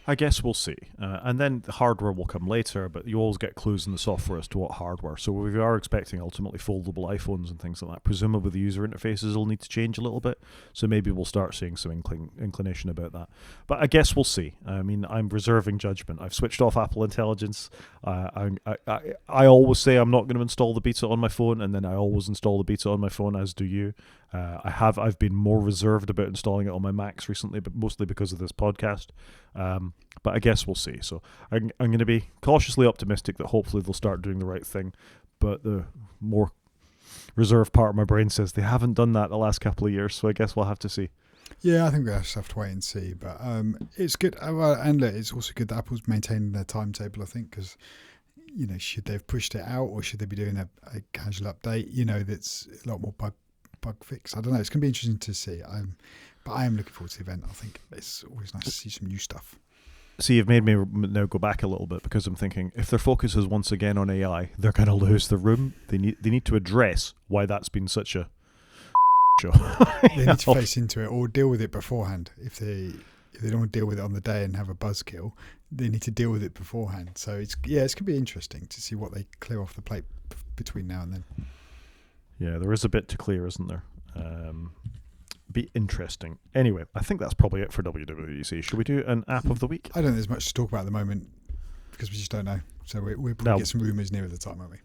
S1: I guess we'll see. And then the hardware will come later, but you always get clues in the software as to what hardware. So we are expecting ultimately foldable iPhones and things like that. Presumably the user interfaces will need to change a little bit. So maybe we'll start seeing some inclination about that. But I guess we'll see. I mean, I'm reserving judgment. I've switched off Apple Intelligence. I always say I'm not going to install the beta on my phone, and then I always install the beta on my phone, as do you. I've been more reserved about installing it on my Macs recently, but mostly because of this podcast. But I guess we'll see. So I'm going to be cautiously optimistic that hopefully they'll start doing the right thing. But the more reserved part of my brain says they haven't done that the last couple of years. So I guess we'll have to see.
S2: Yeah, I think we'll just have to wait and see. But it's good. And it's also good that Apple's maintaining their timetable, I think, because should they have pushed it out or should they be doing a casual update? That's a lot more bug fix. I don't know. It's going to be interesting to see. But I am looking forward to the event. I think it's always nice to see some new stuff.
S1: See, you've made me now go back a little bit, because I'm thinking if their focus is once again on AI, they're going to lose the room. They need to address why that's been such a show.
S2: They need to face into it or deal with it beforehand. If they don't want to deal with it on the day and have a buzzkill, they need to deal with it beforehand. So it's going to be interesting to see what they clear off the plate between now and then.
S1: Yeah, there is a bit to clear, isn't there? Be interesting. Anyway, I think that's probably it for WWDC. Should we do an app of the week?
S2: I don't think there's much to talk about at the moment because we just don't know. So we'll probably get some rumours nearer the time, won't we?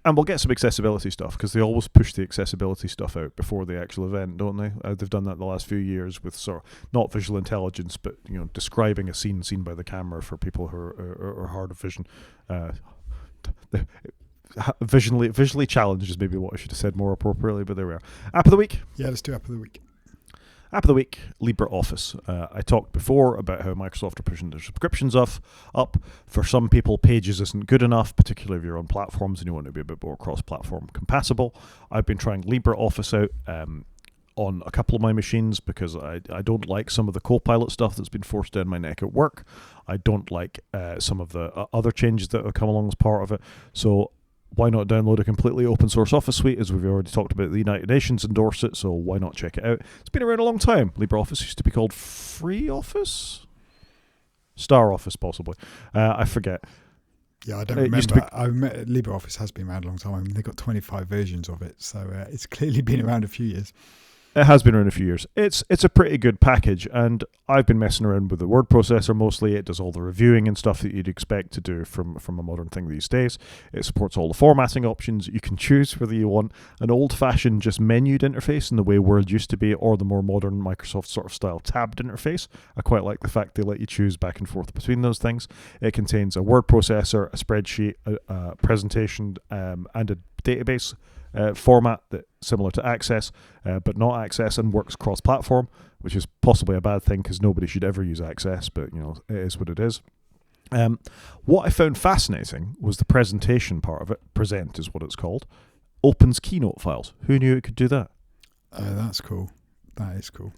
S1: And we'll get some accessibility stuff, because they always push the accessibility stuff out before the actual event, don't they? They've done that the last few years with sort of not visual intelligence, but describing a scene seen by the camera for people who are hard of vision. Visually challenged is maybe what I should have said more appropriately, but there we are. App of the week.
S2: Yeah, let's do app of the week.
S1: App of the week, LibreOffice. I talked before about how Microsoft are pushing their subscriptions up. For some people, Pages isn't good enough, particularly if you're on platforms and you want to be a bit more cross-platform compatible. I've been trying LibreOffice out on a couple of my machines because I don't like some of the Copilot stuff that's been forced down my neck at work. I don't like some of the other changes that have come along as part of it. So why not download a completely open source Office suite, as we've already talked about? The United Nations endorse it, so why not check it out? It's been around a long time. LibreOffice used to be called Free Office? Star Office, possibly. I forget.
S2: Yeah, I don't remember. LibreOffice has been around a long time. I mean, they've got 25 versions of it, so it's clearly been around a few years.
S1: It has been around a few years. It's a pretty good package, and I've been messing around with the word processor mostly. It does all the reviewing and stuff that you'd expect to do from a modern thing these days. It supports all the formatting options. You can choose whether you want an old-fashioned just menued interface in the way Word used to be, or the more modern Microsoft sort of style tabbed interface. I quite like the fact they let you choose back and forth between those things. It contains a word processor, a spreadsheet, a presentation, and a database format that similar to Access, but not Access, and works cross-platform, which is possibly a bad thing because nobody should ever use Access, but it is what it is. What I found fascinating was the presentation part of it. Present is what it's called. Opens Keynote files. Who knew it could do that?
S2: That's cool. That is cool.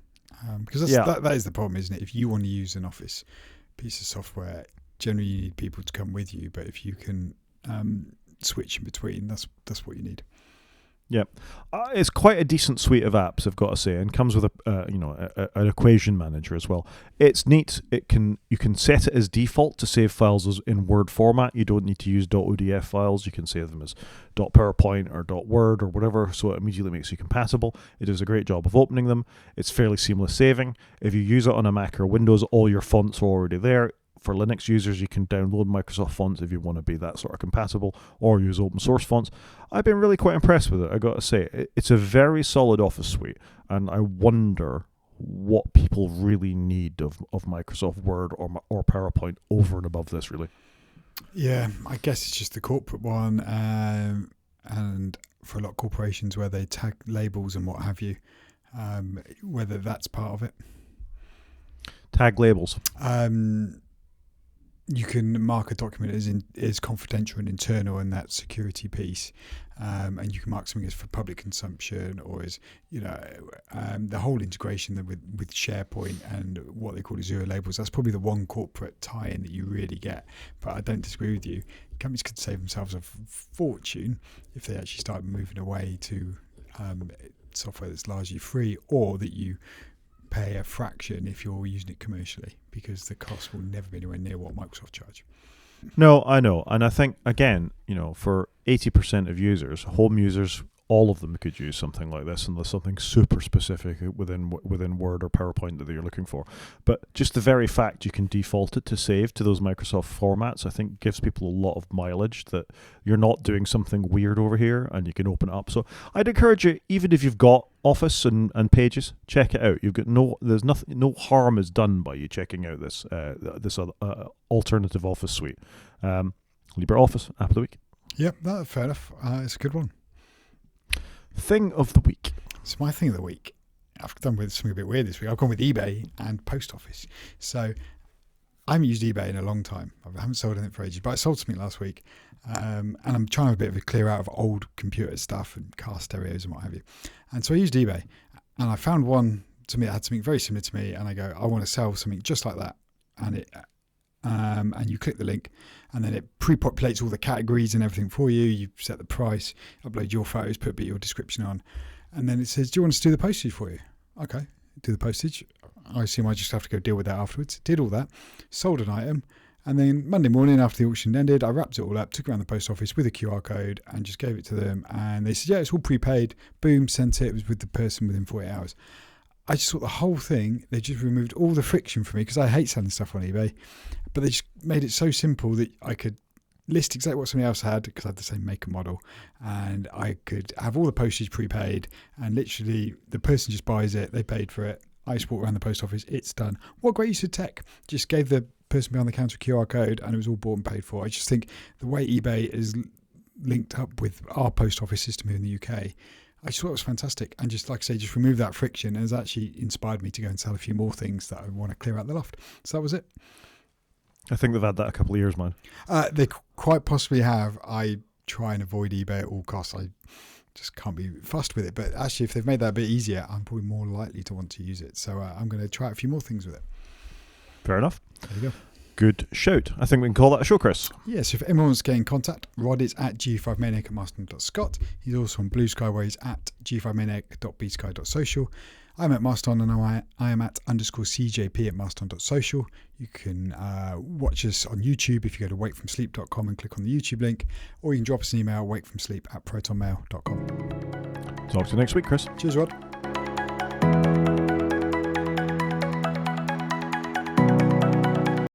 S2: Because that is the problem, isn't it? If you want to use an Office piece of software, generally you need people to come with you, but if you can switch in between, that's what you need.
S1: Yeah, it's quite a decent suite of apps, I've got to say, and comes with an equation manager as well. It's neat. You can set it as default to save files in Word format. You don't need to use .odf files. You can save them as .powerpoint or .word or whatever, so it immediately makes you compatible. It does a great job of opening them. It's fairly seamless saving. If you use it on a Mac or Windows, all your fonts are already there. For Linux users, you can download Microsoft fonts if you want to be that sort of compatible, or use open source fonts. I've been really quite impressed with it, I got to say. It's a very solid Office suite, and I wonder what people really need of Microsoft Word or PowerPoint over and above this, really.
S2: Yeah, I guess it's just the corporate one, and for a lot of corporations where they tag labels and what have you, whether that's part of it.
S1: Tag labels.
S2: You can mark a document as confidential and internal, and that security piece, and you can mark something as for public consumption, or as the whole integration with SharePoint and what they call Azure labels. That's probably the one corporate tie-in that you really get. But I don't disagree with you. Companies could save themselves a fortune if they actually start moving away to software that's largely free, or that you pay a fraction if you're using it commercially, because the cost will never be anywhere near what Microsoft charge.
S1: No, I know. And I think, again, for 80% of users, home users, all of them could use something like this, unless something super specific within Word or PowerPoint that you're looking for. But just the very fact you can default it to save to those Microsoft formats, I think gives people a lot of mileage that you're not doing something weird over here, and you can open it up. So I'd encourage you, even if you've got Office and Pages, check it out. You've got no harm is done by you checking out this alternative Office suite. LibreOffice, app of the week.
S2: Yep, fair enough. It's a good one.
S1: Thing of the week.
S2: It's my thing of the week. I've done with something a bit weird this week. I've gone with eBay and Post Office. So I haven't used eBay in a long time. I haven't sold anything for ages, but I sold something last week. And I'm trying to have a bit of a clear out of old computer stuff and car stereos and what have you. And so I used eBay, and I found one to me that had something very similar to me. And I go, I want to sell something just like that. And you click the link, and then it pre-populates all the categories and everything for you. You set the price, upload your photos, put a bit of your description on, and then it says, do you want us to do the postage for you? Okay, do the postage. I assume I just have to go deal with that afterwards. Did all that, sold an item, and then Monday morning after the auction ended, I wrapped it all up, took it around the post office with a QR code and just gave it to them, and they said, yeah, it's all prepaid. Boom, sent it. It was with the person within 48 hours. I just thought the whole thing, they just removed all the friction for me, because I hate selling stuff on eBay, but they just made it so simple that I could list exactly what somebody else had, because I had the same make and model, and I could have all the postage prepaid, and literally the person just buys it, they paid for it, I just walk around the post office, it's done. What great use of tech. Just gave the person behind the counter a QR code and it was all bought and paid for. I just think the way eBay is linked up with our post office system here in the UK, I just thought it was fantastic. And just like I say, just remove that friction, and has actually inspired me to go and sell a few more things that I want to clear out the loft. So that was it.
S1: I think they've had that a couple of years, man.
S2: They quite possibly have. I try and avoid eBay at all costs. I just can't be fussed with it. But actually, if they've made that a bit easier, I'm probably more likely to want to use it. So I'm going to try a few more things with it.
S1: Fair enough.
S2: There you go.
S1: Good shout. I think we can call that a show, Chris.
S2: Yes, if anyone wants to get in contact, Rod is at g5maniac at mastodon.scot. He's also on Blue Sky, where he's at g5maniac.bsky.social. I'm at Mastodon, and I am at _CJP at mastodon.social. You can watch us on YouTube if you go to wakefromsleep.com and click on the YouTube link, or you can drop us an email, wakefromsleep@protonmail.com.
S1: Talk to you next week, Chris.
S2: Cheers, Rod.